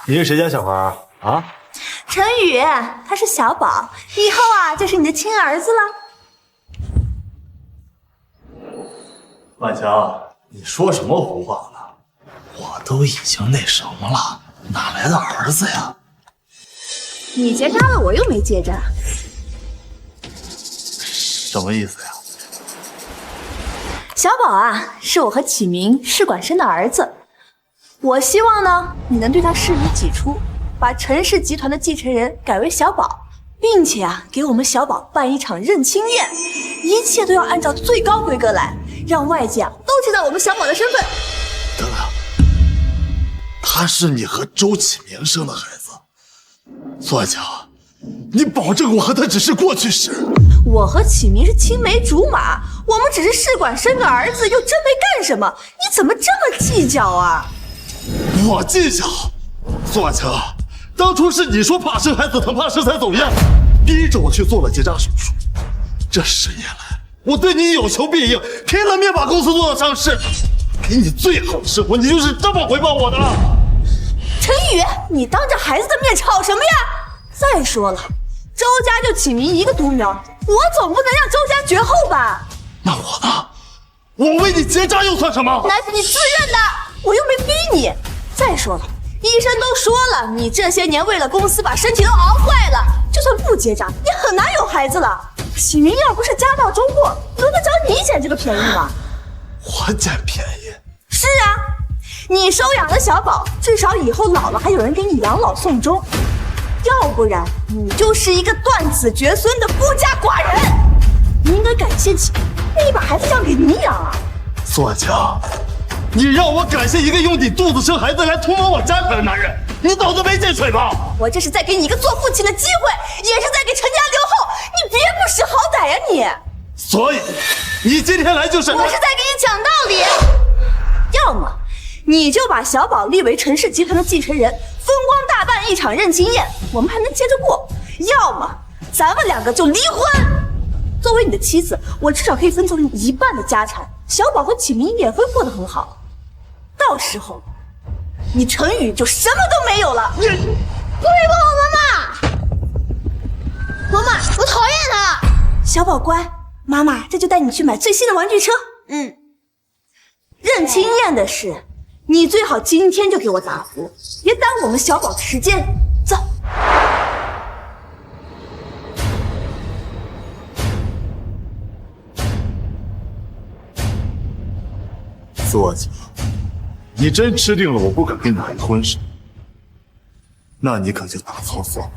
你是谁家小孩啊？啊？陈宇，他是小宝，以后啊就是你的亲儿子了。万强，你说什么胡话呢？我都已经那什么了，哪来的儿子呀？你结扎了，我又没结扎。什么意思呀？小宝啊，是我和启明试管生的儿子。我希望呢，你能对他视如己出，把陈氏集团的继承人改为小宝，并且啊，给我们小宝办一场认亲宴，一切都要按照最高规格来，让外界啊都知道我们小宝的身份。等等，他是你和周启明生的孩子，苏万强，你保证我和他只是过去式？我和启明是青梅竹马，我们只是试管生个儿子，又真没干什么，你怎么这么计较啊？我计较，苏万强，当初是你说怕生孩子疼，怕生才走样，逼着我去做了结扎手术。这10年来，我对你有求必应，拼了命把公司做到上市，给你最好的生活，你就是这么回报我的？陈宇，你当着孩子的面吵什么呀？再说了，周家就启明一个独苗，我总不能让周家绝后吧？那我呢？我为你结扎又算什么？那是你自认的，我又没逼你。再说了，医生都说了，你这些年为了公司把身体都熬坏了，就算不结扎，也很难有孩子了。启明要不是家道中落，轮得着你捡这个便宜吗？我捡便宜？是啊，你收养了小宝，至少以后老了还有人给你养老送终，要不然你就是一个断子绝孙的孤家寡人。你应该感谢启明，愿意把孩子让给你养啊。苏万强，你让我感谢一个用你肚子生孩子来涂抹我家产的男人，你脑子没进水吧？我这是在给你一个做父亲的机会，也是在给陈家留后，你别不识好歹呀你！所以，你今天来就是我是在给你讲道理。要么你就把小宝立为陈氏集团的继承人，风光大办一场认亲宴，我们还能接着过；要么咱们2个就离婚。作为你的妻子，我至少可以分走你一半的家产，小宝和启明也会过得很好。到时候，你陈宇就什么都没有了。你不许碰我妈妈！妈妈，我讨厌她。小宝乖，妈妈这就带你去买最新的玩具车。认亲宴的事，你最好今天就给我答复，别耽误我们小宝的时间。走。苏万强，你真吃定了我不肯跟你离婚是吗？那你可就大错特错。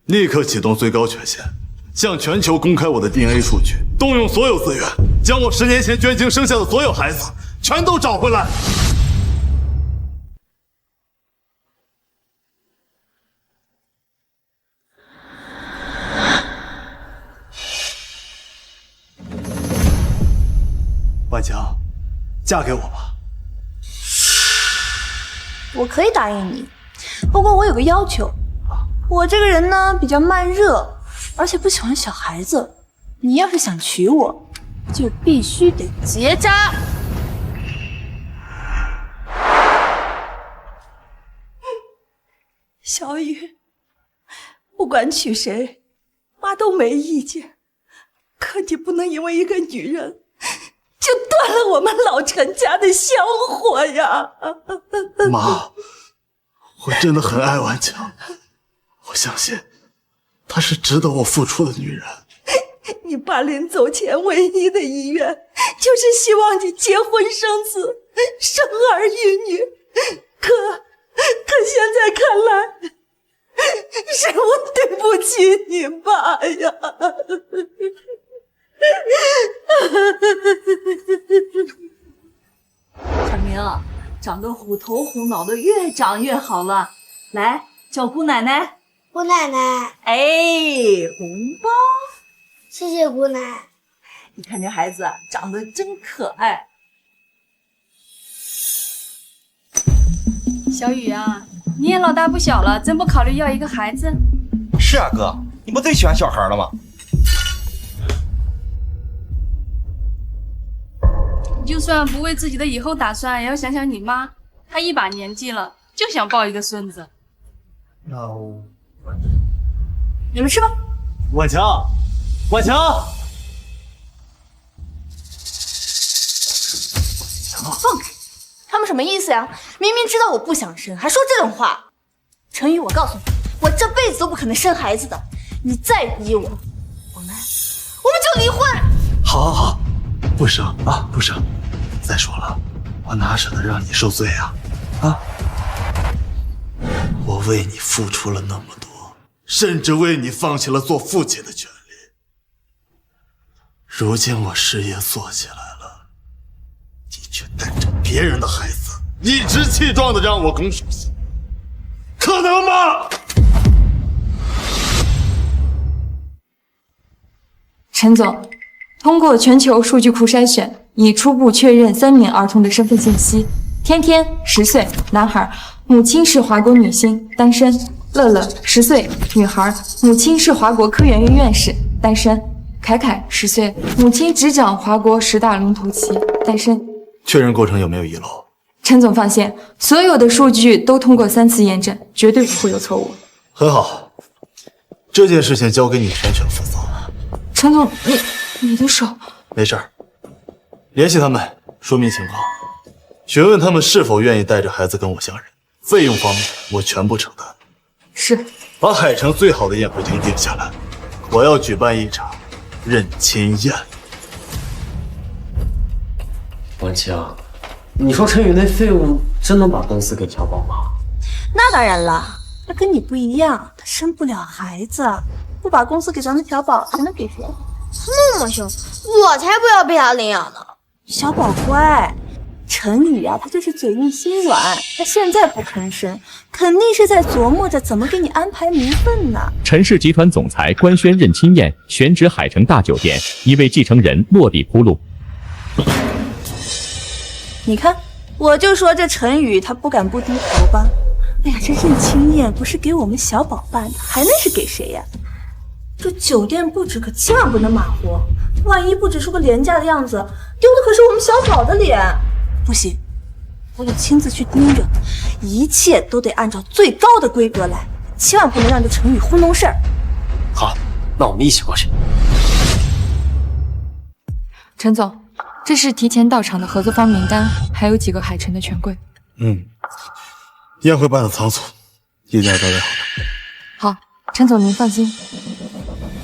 立刻启动最高权限，向全球公开我的 DNA 数据，动用所有资源，将我10年前捐精生下的所有孩子全都找回来。万强，嫁给我吧。我可以答应你，不过我有个要求，我这个人呢比较慢热，而且不喜欢小孩子。你要是想娶我，就必须得结扎。小雨，不管娶谁，妈都没意见，可你不能因为一个女人就断了我们老陈家的香火呀！妈，我真的很爱万强，我相信她是值得我付出的女人。你爸临走前唯一的遗愿，就是希望你结婚生子，生儿育女。可现在看来，是我对不起你爸呀！小明，长得虎头虎脑的，越长越好了。来，叫姑奶奶。姑奶奶，哎，红包。谢谢姑奶。你看这孩子长得真可爱。小雨啊，你也老大不小了，真不考虑要一个孩子？是啊，哥，你不最喜欢小孩了吗？就算不为自己的以后打算，也要想想你妈，她一把年纪了，就想抱一个孙子。你们吃吧。婉强，婉强，放开！他们什么意思呀？明明知道我不想生，还说这种话。陈宇，我告诉你，我这辈子都不可能生孩子的。你再逼我，我们就离婚。好，不生啊，不生。再说了，我哪舍得让你受罪啊？啊！我为你付出了那么多，甚至为你放弃了做父亲的权利。如今我事业做起来了，你却带着别人的孩子，理直气壮的让我拱手相让，可能吗？陈总，通过全球数据库筛选，已初步确认3名儿童的身份信息：天天10岁，男孩，母亲是华国女星，单身；乐乐10岁，女孩，母亲是华国科研院院士，单身；凯凯10岁，母亲执掌华国10大龙头企，单身。确认过程有没有遗漏？陈总放心，所有的数据都通过3次验证，绝对不会有错误。很好，这件事情交给你全权负责。陈总，你的手……没事儿，联系他们说明情况，询问他们是否愿意带着孩子跟我相认，费用方面我全部承担。是，把海城最好的宴会厅定下来，我要举办一场认亲宴。婉强，你说陈宇那废物真能把公司给调包吗？那当然了，他跟你不一样，他生不了孩子，不把公司给咱们调保，还能给谁？那么凶，我才不要被他领养呢！小宝乖，陈宇啊，他就是嘴硬心软，他现在不吭声，肯定是在琢磨着怎么给你安排名分呢。陈氏集团总裁官宣认亲宴，选址海城大酒店，一位继承人落地铺路。你看，我就说这陈宇他不敢不低头吧。哎呀，这认亲宴不是给我们小宝办的，还能是给谁呀？这酒店布置可千万不能马虎，万一布置出个廉价的样子，丢的可是我们小宝的脸。不行，我得亲自去盯着，一切都得按照最高的规格来，千万不能让这陈宇糊弄事儿。好，那我们一起过去。陈总，这是提前到场的合作方名单，还有几个海城的权贵。宴会办得仓促，一定要交代好。好，陈总您放心。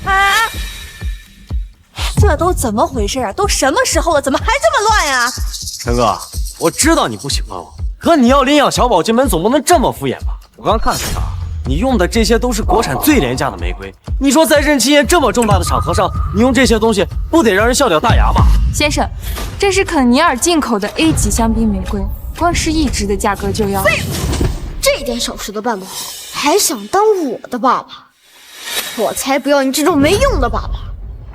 啊！这都怎么回事啊？都什么时候了，怎么还这么乱呀？陈哥，我知道你不喜欢我，可你要领养小宝进门，总不能这么敷衍吧？我刚看了看，你用的这些都是国产最廉价的玫瑰。你说在认亲宴这么重大的场合上，你用这些东西，不得让人笑掉大牙吗？先生，这是肯尼尔进口的 A 级香槟玫瑰，光是1支的价格就要……这点小事都办不好，还想当我的爸爸？我才不要你这种没用的爸爸！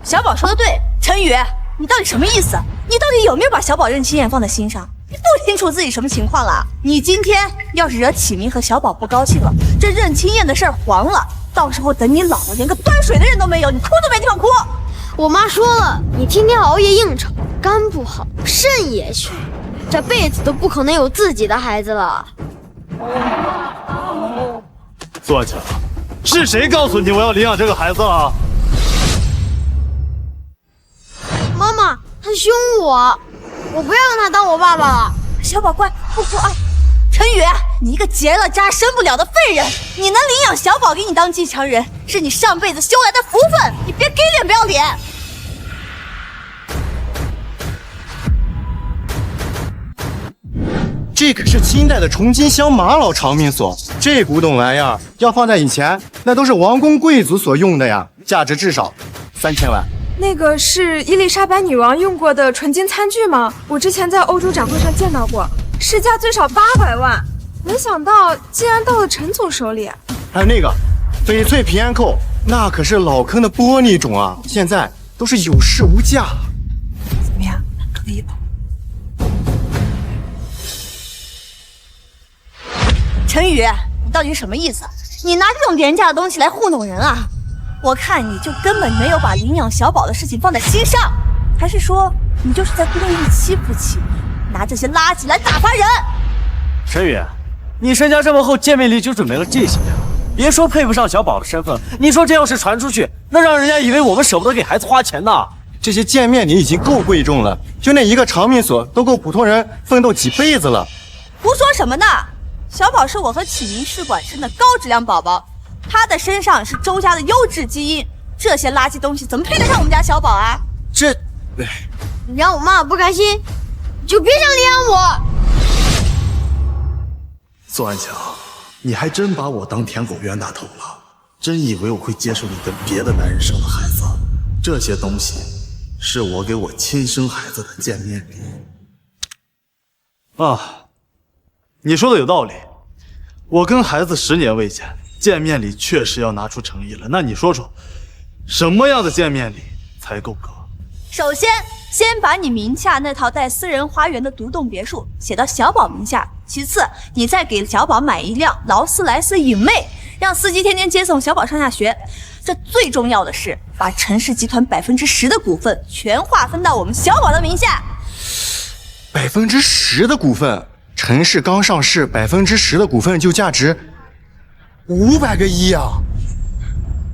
小宝说的对，陈宇，你到底什么意思？你到底有没有把小宝认亲宴放在心上？你不清楚自己什么情况了？你今天要是惹启明和小宝不高兴了，这认亲宴的事儿黄了，到时候等你老了，连个端水的人都没有，你哭都没地方哭。我妈说了，你天天熬夜应酬，肝不好，肾也虚，这辈子都不可能有自己的孩子了。坐下，是谁告诉你我要领养这个孩子了？妈妈，他凶我，我不要让他当我爸爸了。小宝乖，不哭啊！陈宇，你一个结了扎生不了的废人，你能领养小宝给你当继承人，是你上辈子修来的福分，你别给脸不要脸！这可是清代的重金乡玛瑙长命锁，这古董玩意儿要放在以前，那都是王公贵族所用的呀，价值至少3000万。那个是伊丽莎白女王用过的纯金餐具吗？我之前在欧洲展会上见到过，市价最少800万，没想到竟然到了陈总手里。还有那个翡翠平安扣，那可是老坑的玻璃种啊，现在都是有市无价。怎么样，可以吧？陈宇，你到底是什么意思？你拿这种廉价的东西来糊弄人啊？我看你就根本没有把领养小宝的事情放在心上，还是说你就是在故意欺负启明？拿这些垃圾来打发人。陈宇，你身家这么厚，见面礼就准备了这些呀？别说配不上小宝的身份，你说这要是传出去，那让人家以为我们舍不得给孩子花钱呢。这些见面礼已经够贵重了，就那一个长命锁都够普通人奋斗几辈子了。胡说什么呢？小宝是我和启明试管生的高质量宝宝，他的身上是周家的优质基因，这些垃圾东西怎么配得上我们家小宝啊？你让我妈妈不开心，你就别想利用我。宋安强，你还真把我当舔狗冤大头了，真以为我会接受你跟别的男人生的孩子？这些东西是我给我亲生孩子的见面礼。啊，你说的有道理，我跟孩子10年未见，见面礼确实要拿出诚意了。那你说说，什么样的见面礼才够格？首先把你名下那套带私人花园的独栋别墅写到小宝名下，其次你再给小宝买一辆劳斯莱斯影魅，让司机天天接送小宝上下学。这最重要的是把陈氏集团10%的股份全划分到我们小宝的名下。10%的股份，陈氏刚上市，10%的股份就价值500个亿啊！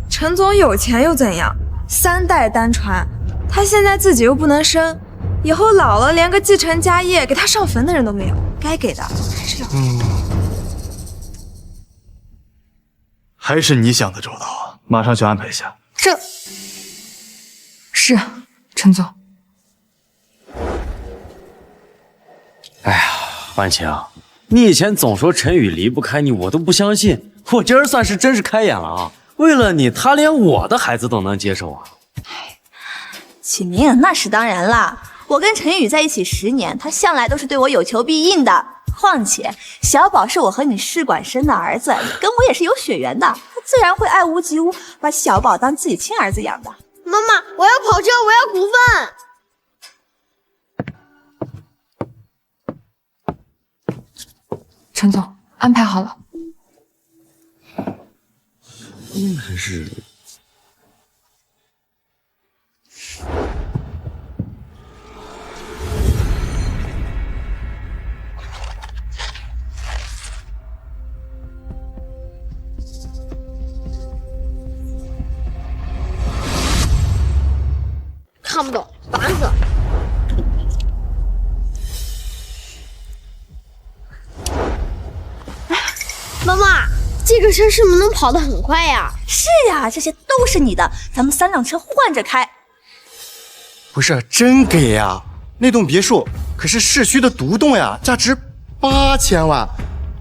陈总有钱又怎样？3代单传，他现在自己又不能生，以后老了连个继承家业给他上坟的人都没有，该给的还是要。还是你想的周到，马上去安排一下。是，陈总。哎呀，万晴，你以前总说陈宇离不开你，我都不相信，我今儿算是真是开眼了啊！为了你，他连我的孩子都能接受啊！启明，那是当然啦，我跟陈宇在一起10年，他向来都是对我有求必应的。况且小宝是我和你试管生的儿子，跟我也是有血缘的，他自然会爱屋及乌，把小宝当自己亲儿子养的。妈妈，我要跑车，我要股份。陈总，安排好了。真是。看不懂，烦死了。妈妈，这个车是不是能跑得很快呀？是呀，这些都是你的，咱们3辆车换着开。不是真给呀，那栋别墅可是市区的独栋呀，价值8000万，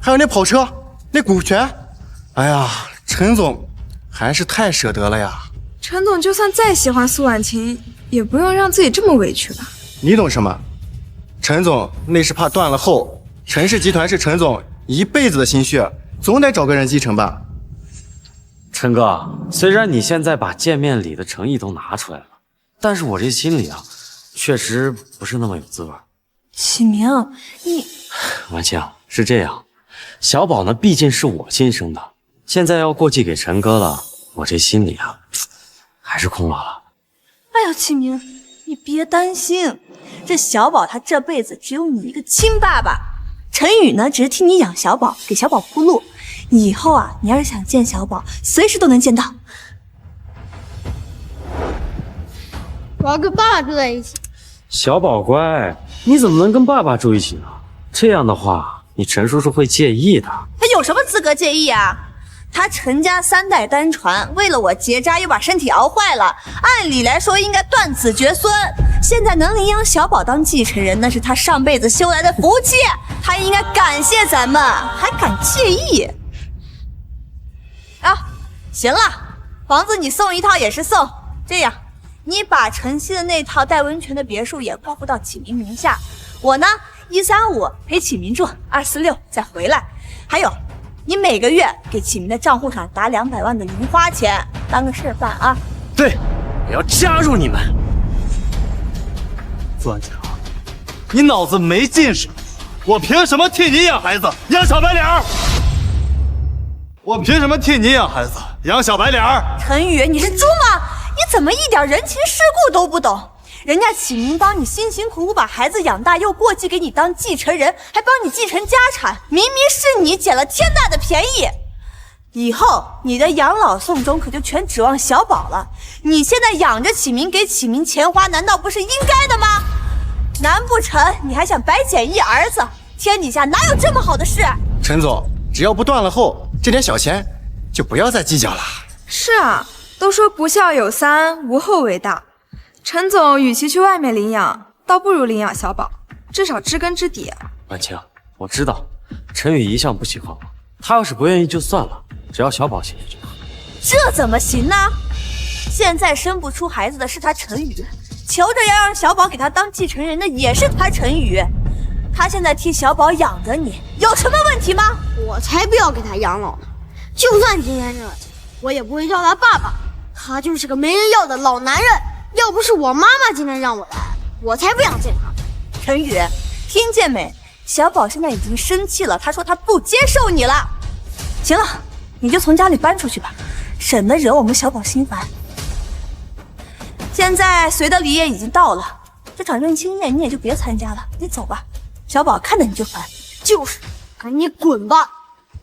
还有那跑车，那股权，哎呀，陈总还是太舍得了呀。陈总就算再喜欢苏婉晴，也不用让自己这么委屈吧？你懂什么？陈总那是怕断了后，陈氏集团是陈总一辈子的心血，总得找个人继承吧。陈哥，虽然你现在把见面礼的诚意都拿出来了，但是我这心里啊，确实不是那么有滋味。启明，你婉晴，是这样，小宝呢毕竟是我亲生的，现在要过继给陈哥了，我这心里啊，还是空落了。哎呦，启明，你别担心，这小宝他这辈子只有你一个亲爸爸，陈宇呢只是替你养小宝，给小宝铺路。以后啊，你要是想见小宝，随时都能见到。我要跟爸爸住在一起。小宝乖，你怎么能跟爸爸住一起呢？这样的话，你陈叔叔会介意的。他有什么资格介意啊？他陈家3代单传，为了我结扎又把身体熬坏了，按理来说应该断子绝孙。现在能领养小宝当继承人，那是他上辈子修来的福气，他应该感谢咱们，还敢介意？啊，行了，房子你送一套也是送。这样，你把晨曦的那套带温泉的别墅也过户到启明名下，我呢135陪启明住，246再回来。还有，你每个月给启明的账户上打200万的零花钱，当个事儿办啊。对，我要加入你们。钻强，你脑子没进水！我凭什么替你养孩子，养小白脸儿？我凭什么替你养孩子，养小白脸儿？陈宇，你是猪吗？你怎么一点人情世故都不懂？人家启明帮你辛辛苦苦把孩子养大，又过继给你当继承人，还帮你继承家产，明明是你捡了天大的便宜。以后你的养老送终可就全指望小宝了。你现在养着启明，给启明钱花，难道不是应该的吗？难不成你还想白捡一儿子？天底下哪有这么好的事？陈总，只要不断了后，这点小钱就不要再计较了。是啊，都说不孝有三，无后为大。陈总与其去外面领养，倒不如领养小宝，至少知根知底。婉清，我知道陈宇一向不喜欢我，他要是不愿意就算了，只要小宝幸福就好。这怎么行呢？现在生不出孩子的是他陈宇，求着要让小宝给他当继承人的也是他陈宇。他现在替小宝养着你，有什么问题吗？我才不要给他养老呢！就算今天这样，我也不会叫他爸爸。他就是个没人要的老男人。要不是我妈妈今天让我来，我才不想见他。陈宇，听见没？小宝现在已经生气了，他说他不接受你了。行了，你就从家里搬出去吧，省得惹我们小宝心烦。现在随的礼也已经到了，这场认亲宴你也就别参加了，你走吧。小宝看着你就烦。就是，赶紧滚吧，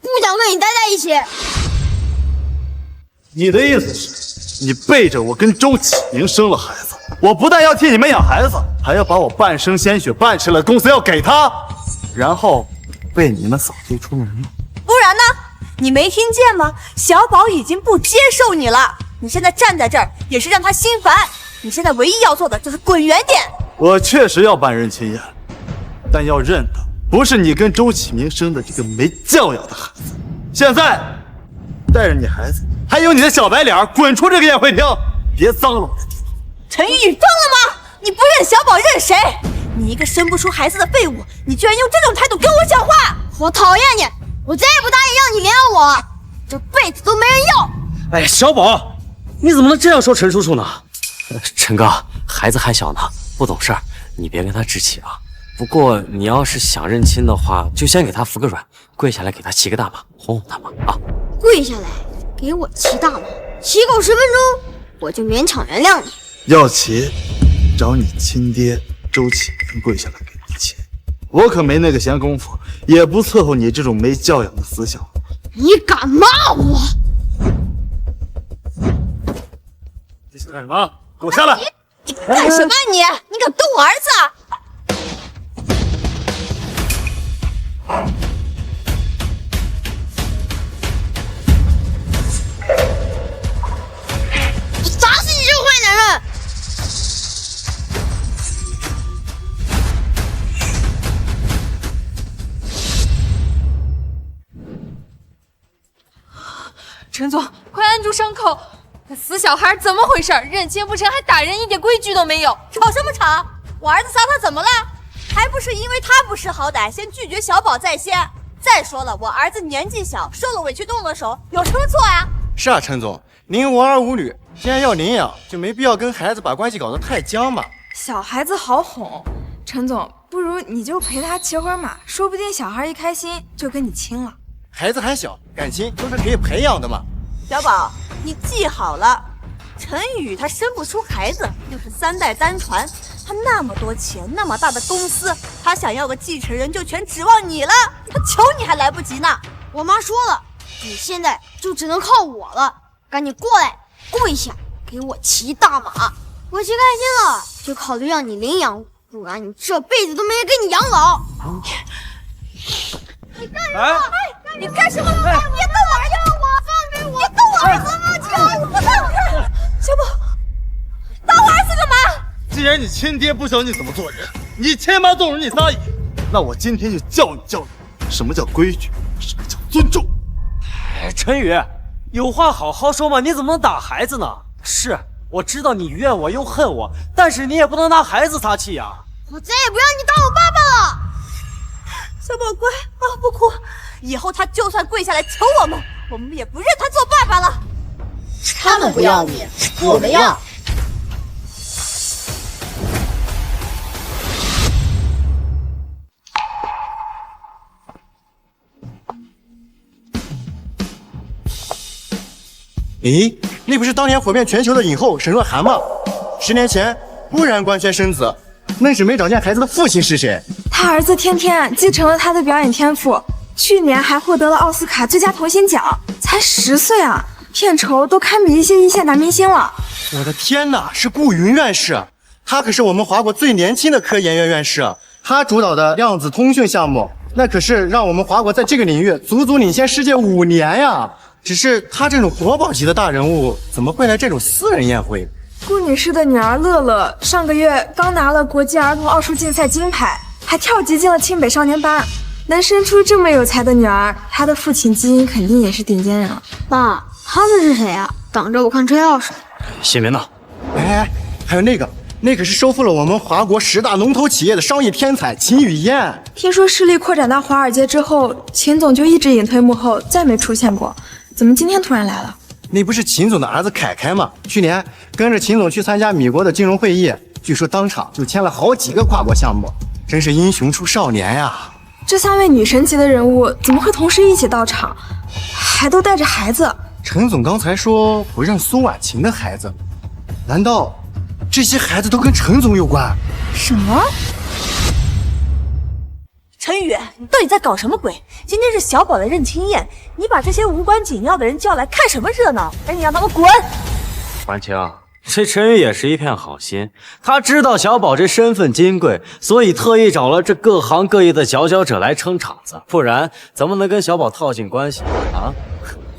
不想跟你待在一起。你的意思是，你背着我跟周启明生了孩子，我不但要替你们养孩子，还要把我半生鲜血办成了公司要给他，然后被你们扫地出门了。不然呢？你没听见吗？小宝已经不接受你了，你现在站在这儿也是让他心烦。你现在唯一要做的就是滚远点。我确实要办认亲宴，但要认的不是你跟周启明生的这个没教养的孩子。现在带着你孩子还有你的小白脸滚出这个宴会厅，别脏了我的地方。陈宇，疯了吗？你不认小宝认谁？你一个生不出孩子的废物，你居然用这种态度跟我讲话！我讨厌你，我再也不答应让你领养我，这辈子都没人要。哎呀，小宝，你怎么能这样说陈叔叔呢？陈哥，孩子还小呢，不懂事儿，你别跟他置气啊。不过你要是想认亲的话，就先给他服个软，跪下来给他骑个大马，哄哄他嘛啊！跪下来给我骑大马，骑够10分钟，我就勉强原谅你。要骑，找你亲爹周启明跪下来给你骑，我可没那个闲工夫，也不伺候你这种没教养的死小子。你敢骂我？你想干什么？给我下来！你干什么你？你敢动我儿子啊？我打死你这个坏男人！陈总，快按住伤口！那死小孩怎么回事？认亲不成还打人，一点规矩都没有！吵什么吵？我儿子撒他怎么了？还不是因为他不识好歹，先拒绝小宝在先。再说了，我儿子年纪小，受了委屈动了手，有什么错呀？是啊，陈总，您无儿无女，既然要领养，就没必要跟孩子把关系搞得太僵嘛。小孩子好哄，陈总，不如你就陪他骑会儿马，说不定小孩一开心就跟你亲了。孩子还小，感情都是可以培养的嘛。小宝，你记好了，陈宇他生不出孩子，又是3代单传，他那么多钱，那么大的公司，他想要个继承人就全指望你了，他求你还来不及呢。我妈说了，你现在就只能靠我了，赶紧过来跪下给我骑大马。我骑开心了，就考虑让你领养，不然你这辈子都没人给你养老。你干什么？哎，你干什么？别动我儿子！放开我！别动我儿子！我不放开！小宝，打我儿子干嘛？既然你亲爹不教你怎么做人，你亲妈纵容你撒野，那我今天就教育教育什么叫规矩，什么叫尊重。哎，陈宇，有话好好说嘛，你怎么能打孩子呢？是，我知道你怨我又恨我，但是你也不能拿孩子撒气呀。我再也不让你当我爸爸了。小宝乖啊，不哭。以后他就算跪下来求我们也不认他做爸爸了。他们不要你，我们要。咦，那不是当年火遍全球的影后沈若涵吗？10年前，不然官宣生子，愣是没找见孩子的父亲是谁。他儿子天天继承了他的表演天赋，去年还获得了奥斯卡最佳童星奖，才10岁啊，片酬都堪比一些一线男明星了。我的天哪，是顾云院士，他可是我们华国最年轻的科研院院士，他主导的量子通讯项目，那可是让我们华国在这个领域足足领先世界5年呀。只是他这种国宝级的大人物，怎么会来这种私人宴会？顾女士的女儿乐乐上个月刚拿了国际儿童奥数竞赛金牌，还跳级进了清北少年班。能生出这么有才的女儿，她的父亲基因肯定也是顶尖人了。爸，他们是谁啊？挡着我看车钥匙。谢明呢？哎，还有那可是收复了我们华国10大龙头企业的商业天才秦雨嫣。听说势力扩展到华尔街之后，秦总就一直隐退幕后，再没出现过。怎么今天突然来了？那不是秦总的儿子凯凯吗？去年跟着秦总去参加米国的金融会议，据说当场就签了好几个跨国项目，真是英雄出少年呀！这3位女神级的人物怎么会同时一起到场，还都带着孩子？陈总刚才说不认苏婉晴的孩子，难道这些孩子都跟陈总有关？什么？陈宇，你到底在搞什么鬼？今天是小宝的认亲宴，你把这些无关紧要的人叫来看什么热闹？赶紧让他们滚！婉晴，这陈宇也是一片好心，他知道小宝这身份金贵，所以特意找了这各行各业的佼佼者来撑场子，不然怎么能跟小宝套近关系啊？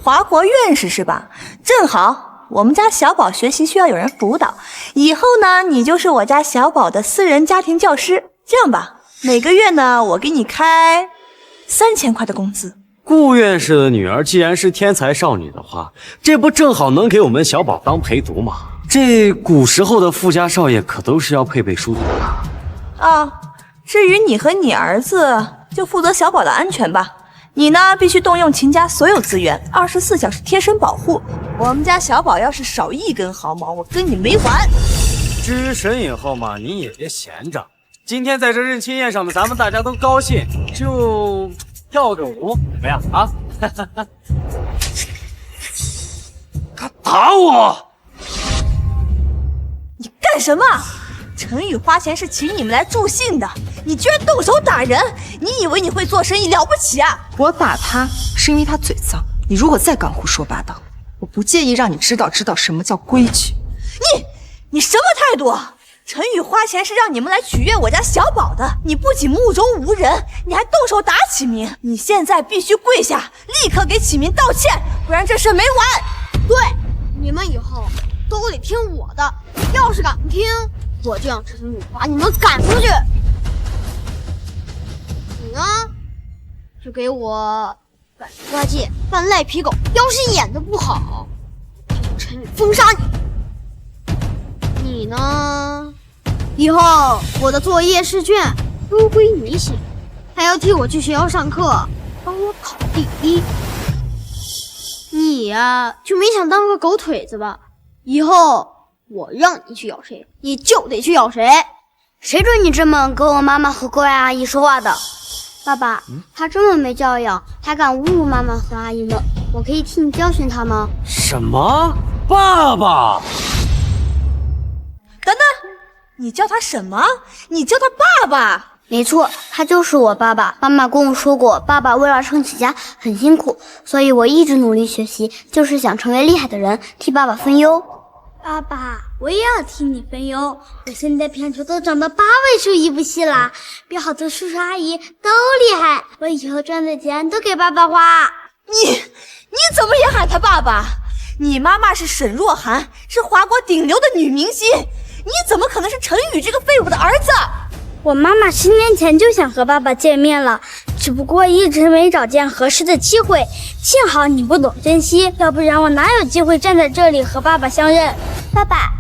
华国院士是吧？正好，我们家小宝学习需要有人辅导，以后呢，你就是我家小宝的私人家庭教师。这样吧，每个月呢，我给你开3000块的工资。顾院士的女儿既然是天才少女的话，这不正好能给我们小宝当陪读吗？这古时候的富家少爷可都是要配备书读的啊。至于你和你儿子，就负责小宝的安全吧。你呢，必须动用秦家所有资源，24小时贴身保护。我们家小宝要是少一根毫毛，我跟你没完。至于神隐后嘛，你也别闲着。今天在这认亲宴上面，咱们大家都高兴，就跳个舞，怎么样啊？他打我！你干什么？陈宇花钱是请你们来助兴的，你居然动手打人！你以为你会做生意了不起啊？我打他是因为他嘴脏，你如果再敢胡说八道，我不介意让你知道什么叫规矩。你什么态度？陈宇花钱是让你们来取悦我家小宝的，你不仅目中无人，你还动手打启明！你现在必须跪下，立刻给启明道歉，不然这事没完！对，你们以后都得听我的，要是敢不听，我就让陈宇把你们赶出去。你呢，就给我反抓界，犯赖皮狗，要是演得不好，就陈宇封杀你。你呢？以后我的作业试卷都归你写，还要替我去学校上课，帮我考第1。你呀，就没想当个狗腿子吧？以后我让你去咬谁，你就得去咬谁。谁准你这么跟我妈妈和各位阿姨说话的？爸爸，他这么没教养，还敢侮辱妈妈和阿姨们，我可以替你教训他吗？什么？爸爸？等等，你叫他什么？你叫他爸爸？没错，他就是我爸爸。妈妈跟我说过，爸爸为了撑起家很辛苦，所以我一直努力学习，就是想成为厉害的人，替爸爸分忧。爸爸，我也要替你分忧。我现在片酬都涨到8位数一部戏啦，比好多叔叔阿姨都厉害。我以后赚的钱都给爸爸花。你怎么也喊他爸爸？你妈妈是沈若涵，是华国顶流的女明星，你怎么可能是陈宇这个废物的儿子？我妈妈10年前就想和爸爸见面了，只不过一直没找见合适的机会。幸好你不懂珍惜，要不然我哪有机会站在这里和爸爸相认。爸爸，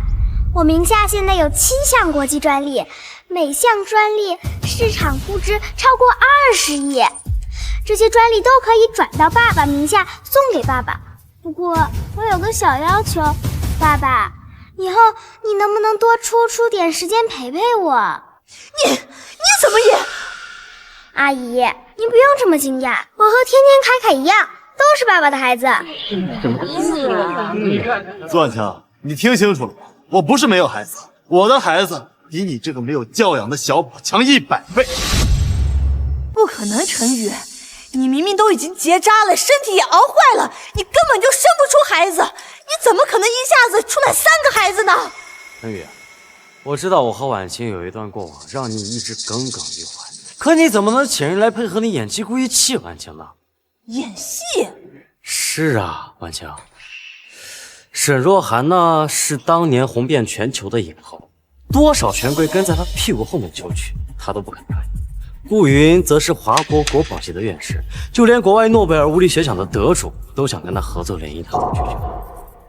我名下现在有7项国际专利，每项专利市场估值超过20亿，这些专利都可以转到爸爸名下送给爸爸。不过我有个小要求，爸爸，以后你能不能多出点时间陪陪我？你怎么也……阿姨，你不用这么惊讶，我和天天凯凯一样，都是爸爸的孩子。苏婉晴，你听清楚了吗？我不是没有孩子，我的孩子比你这个没有教养的小宝强100倍。不可能，陈宇，你明明都已经结扎了，身体也熬坏了，你根本就生不出孩子，你怎么可能一下子出来3个孩子呢？陈宇，我知道我和婉晴有一段过往，让你一直耿耿于怀。可你怎么能请人来配合你演技，故意气婉晴呢？演戏？是啊，婉晴。沈若涵呢，是当年红遍全球的影后，多少权贵跟在她屁股后面求娶，她都不肯答应。顾云则是华国国宝级的院士，就连国外诺贝尔物理学奖的得主都想跟她合作联谊，她都拒绝。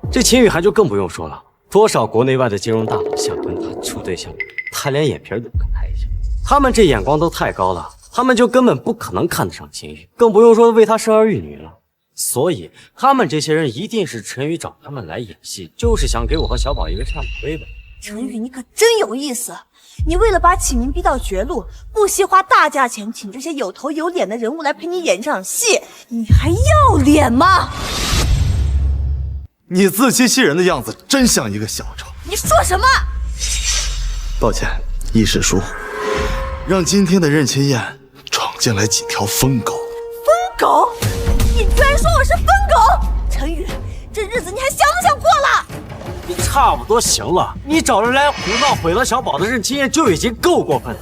这秦雨涵就更不用说了，多少国内外的金融大佬想跟她处对象，她连眼皮都不肯抬一下。他们这眼光都太高了，他们就根本不可能看得上秦雨，更不用说为她生儿育女了。所以他们这些人一定是陈宇找他们来演戏，就是想给我和小宝一个下马威呗。陈宇，你可真有意思！你为了把启明逼到绝路，不惜花大价钱请这些有头有脸的人物来陪你演这场戏，你还要脸吗？你自欺欺人的样子真像一个小丑。你说什么？抱歉，一时疏忽，让今天的任清燕闯进来几条疯狗。疯狗？你居然说我是疯狗！陈宇，这日子你还想不想过了？你差不多行了，你找人来胡闹毁了小宝的任清燕就已经够过分了，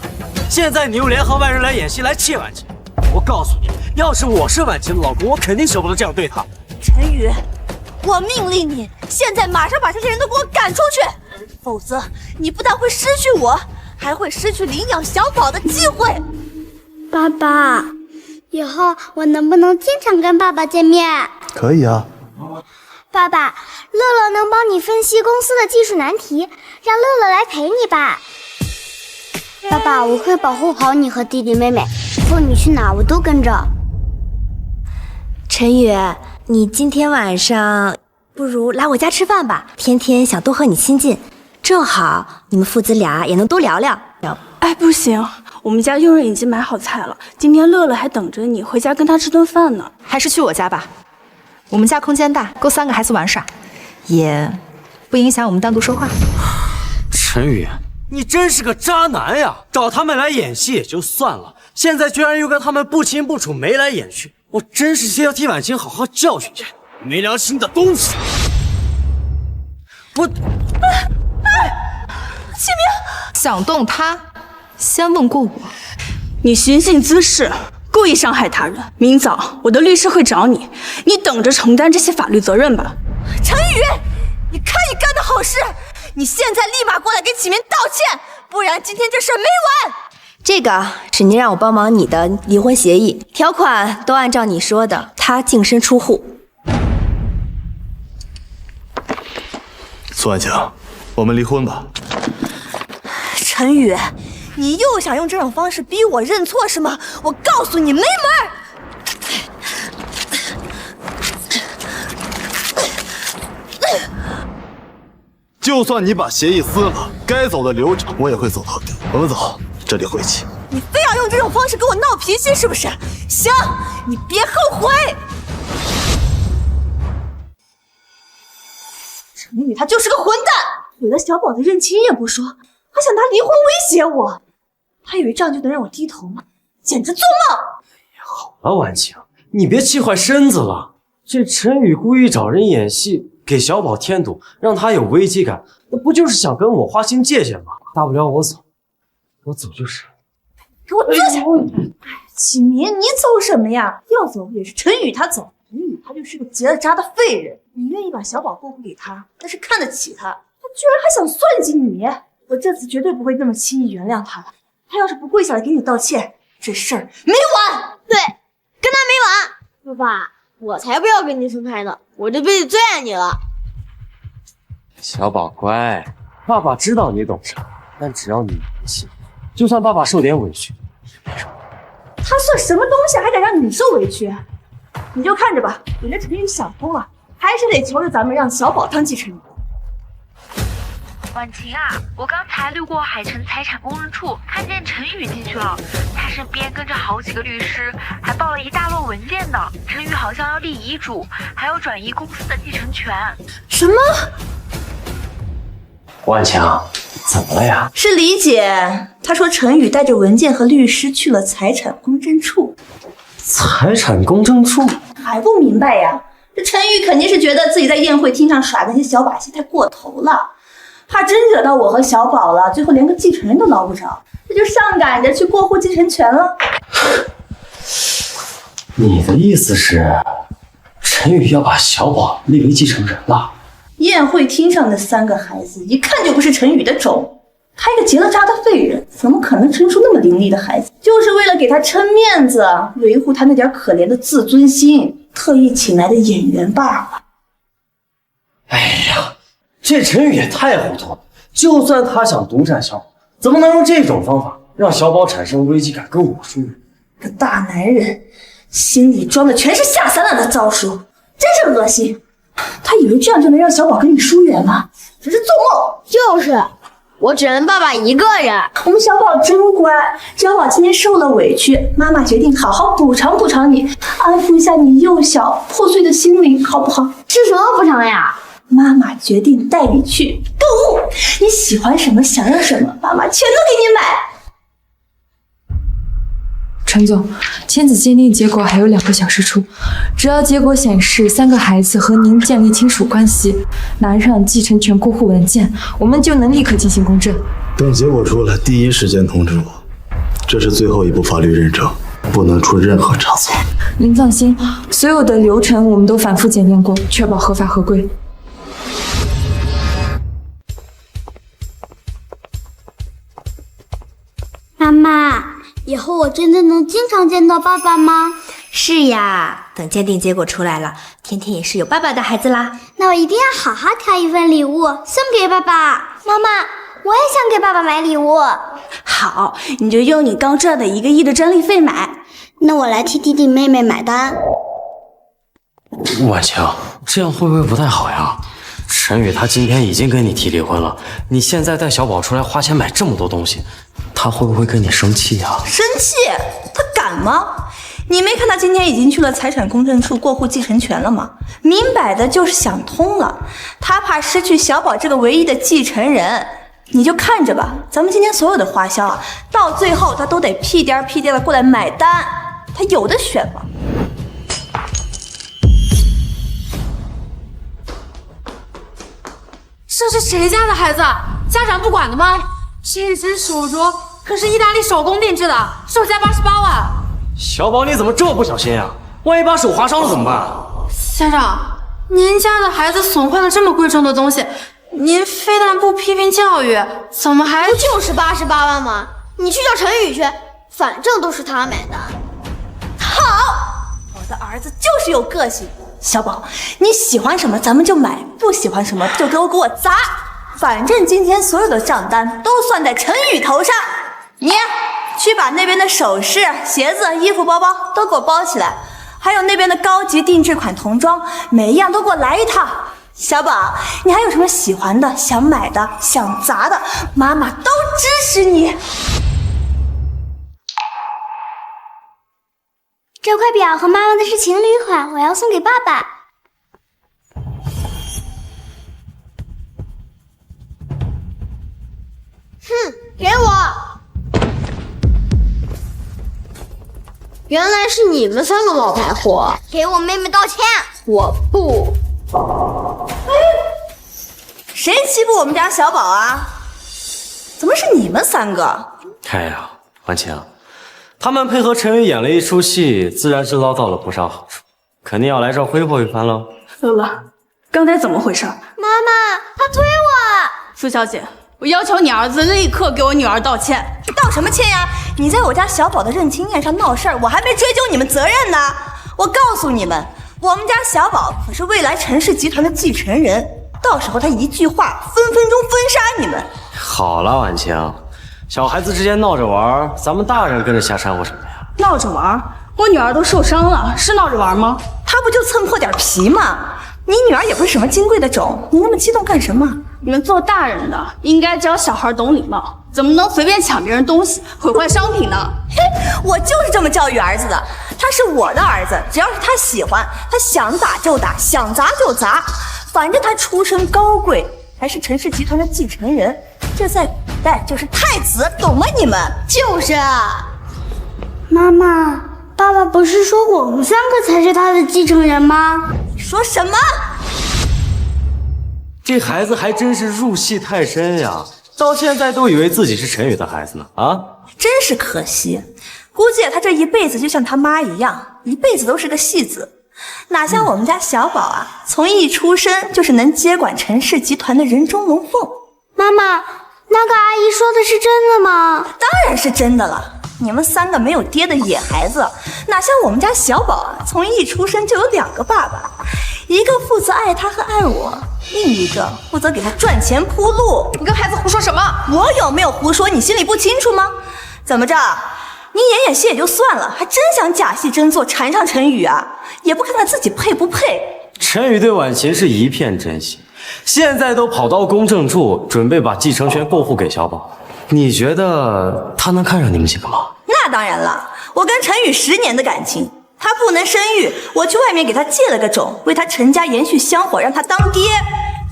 现在你又联合外人来演戏来气婉晴。我告诉你，要是我是婉晴的老公，我肯定舍不得这样对她。陈宇，我命令你现在马上把这些人都给我赶出去，否则你不但会失去我，还会失去领养小宝的机会。爸爸，以后我能不能经常跟爸爸见面？可以啊。爸爸，乐乐能帮你分析公司的技术难题，让乐乐来陪你吧。爸爸，我会保护好你和弟弟妹妹，以后你去哪我都跟着。陈宇，你今天晚上不如来我家吃饭吧，天天想多和你亲近，正好你们父子俩也能多聊聊。哎，不行，我们家佣人已经买好菜了，今天乐乐还等着你回家跟他吃顿饭呢。还是去我家吧，我们家空间大，够3个孩子玩耍，也不影响我们单独说话。陈宇，你真是个渣男呀！找他们来演戏也就算了，现在居然又跟他们不清不楚，眉来眼去，我真是要替婉晴好好教训你，没良心的东西！我，启明，想动他，先问过我。你寻衅滋事，故意伤害他人，明早我的律师会找你，你等着承担这些法律责任吧。陈宇，你看你干的好事，你现在立马过来给启明道歉，不然今天这事儿没完。这个是您让我帮忙你的离婚协议，条款都按照你说的，他净身出户。苏婉晴，我们离婚吧。陈宇，你又想用这种方式逼我认错是吗？我告诉你没门儿！就算你把协议撕了，该走的流程我也会走到底。我们走，这里晦气。你非要用这种方式跟我闹脾气是不是？行，你别后悔。陈宇他就是个混蛋，毁了小宝的任清燕不说，还想拿离婚威胁我。他以为这样就能让我低头吗？简直做梦！好了，婉晴，你别气坏身子了。这陈宇故意找人演戏，给小宝添堵，让他有危机感，那不就是想跟我划清界限吗？大不了我走，我走就是。给我坐下！启明，你走什么呀？要走也是陈宇他走，陈宇他就是个结了扎的废人。你愿意把小宝过户给他，那是看得起他，他居然还想算计你！我这次绝对不会那么轻易原谅他的。他要是不跪下来给你道歉，这事儿没完。对，跟他没完。爸爸，我才不要跟你分开呢，我这辈子最爱你了。小宝乖，爸爸知道你懂事，但只要你没信，就算爸爸受点委屈也没什么。他算什么东西，还敢让你受委屈？你就看着吧，等着陈宇想通了，还是得求着咱们让小宝当继承人。婉晴啊，我刚才路过海城财产公证处，看见陈宇进去了，他身边跟着好几个律师，还抱了一大摞文件呢。陈宇好像要立遗嘱，还要转移公司的继承权。什么？婉晴，怎么了呀？是李姐，她说陈宇带着文件和律师去了财产公证处。财产公证处还不明白呀？这陈宇肯定是觉得自己在宴会厅上耍的那些小把戏太过头了，怕真惹到我和小宝了，最后连个继承人都捞不着，这就上赶着去过户继承权了。你的意思是，陈宇要把小宝立为继承人了？宴会厅上的3个孩子一看就不是陈宇的种，他一个结了扎的废人，怎么可能生出那么伶俐的孩子？就是为了给他撑面子，维护他那点可怜的自尊心，特意请来的演员罢了。哎呀，这陈宇也太糊涂了！就算他想独占小宝，怎么能用这种方法让小宝产生危机感跟我输赢？个大男人心里装的全是下三滥的招数，真是恶心。他以为这样就能让小宝跟你疏远吗？只是做梦。就是，我只能爸爸一个人。我们小宝真乖，小宝今天受了委屈，妈妈决定好好补偿补偿你，安抚一下你幼小破碎的心灵，好不好？是什么补偿呀？妈妈决定带你去购物，你喜欢什么，想要什么，妈妈全都给你买。陈总，亲子鉴定结果还有2个小时出，只要结果显示3个孩子和您建立亲属关系，拿上继承权过户文件，我们就能立刻进行公证。等结果出来，第一时间通知我。这是最后一步法律认证，不能出任何差错。您放心，所有的流程我们都反复检验过，确保合法合规。妈妈，以后我真的能经常见到爸爸吗？是呀，等鉴定结果出来了，天天也是有爸爸的孩子啦。那我一定要好好挑一份礼物送给爸爸。妈妈，我也想给爸爸买礼物。好，你就用你刚赚的1个亿的专利费买。那我来替弟弟妹妹买单。婉晴，这样会不会不太好呀？陈宇他今天已经跟你提离婚了，你现在带小宝出来花钱买这么多东西，他会不会跟你生气呀？生气？他敢吗？你没看他今天已经去了财产公证处过户继承权了吗？明摆的就是想通了，他怕失去小宝这个唯一的继承人。你就看着吧，咱们今天所有的花销啊，到最后他都得屁颠屁颠的过来买单，他有的选吗？这是谁家的孩子？家长不管的吗？这只手镯可是意大利手工定制的，售价88万。小宝，你怎么这么不小心呀？万一把手划伤了怎么办？家长，您家的孩子损坏了这么贵重的东西，您非但不批评教育，怎么还……不就是88万吗？你去叫陈宇去，反正都是他买的。好，我的儿子就是有个性。小宝，你喜欢什么咱们就买，不喜欢什么就给我砸。反正今天所有的账单都算在陈宇头上。你去把那边的首饰、鞋子、衣服、包包都给我包起来，还有那边的高级定制款童装，每一样都给我来一套。小宝，你还有什么喜欢的、想买的、想砸的，妈妈都支持你。这块表和妈妈的是情侣款，我要送给爸爸。哼，给我！原来是你们3个冒牌货，给我妹妹道歉！我不。谁欺负我们家小宝啊？怎么是你们3个？哎呀，婉晴，他们配合陈宇演了一出戏，自然是捞到了不少好处，肯定要来这儿挥霍一番喽。乐乐，刚才怎么回事？妈妈，他推我！苏小姐，我要求你儿子立刻给我女儿道歉。道什么歉呀？你在我家小宝的认亲宴上闹事儿，我还没追究你们责任呢。我告诉你们，我们家小宝可是未来陈氏集团的继承人，到时候他一句话，分分钟封杀你们。好了，婉晴，小孩子之间闹着玩，咱们大人跟着瞎掺和什么呀？闹着玩？我女儿都受伤了，是闹着玩吗？她不就蹭破点皮吗？你女儿也不是什么金贵的种，你那么激动干什么？你们做大人的应该教小孩懂礼貌，怎么能随便抢别人东西，毁坏商品呢？嘿，我就是这么教育儿子的。他是我的儿子，只要是他喜欢，他想打就打，想砸就砸，反正他出身高贵，还是陈氏集团的继承人，这在古代就是太子，懂吗？你们就是啊。妈妈，爸爸不是说我们3个才是他的继承人吗？说什么？这孩子还真是入戏太深呀，到现在都以为自己是陈宇的孩子呢啊！真是可惜，估计他这一辈子就像他妈一样，一辈子都是个戏子，哪像我们家小宝啊，从一出生就是能接管陈氏集团的人中龙凤。妈妈，那个阿姨说的是真的吗？当然是真的了。你们3个没有爹的野孩子，哪像我们家小宝啊，从一出生就有2个爸爸，一个负责爱他和爱我，另一个负责给他赚钱铺路。你跟孩子胡说什么？我有没有胡说？你心里不清楚吗？怎么着？你演戏也就算了，还真想假戏真做缠上陈宇啊？也不看看自己配不配。陈宇对婉晴是一片真心，现在都跑到公证处，准备把继承权过户给小宝。你觉得他能看上你们几个吗？那当然了，我跟陈宇10年的感情，他不能生育，我去外面给他借了个种，为他陈家延续香火，让他当爹。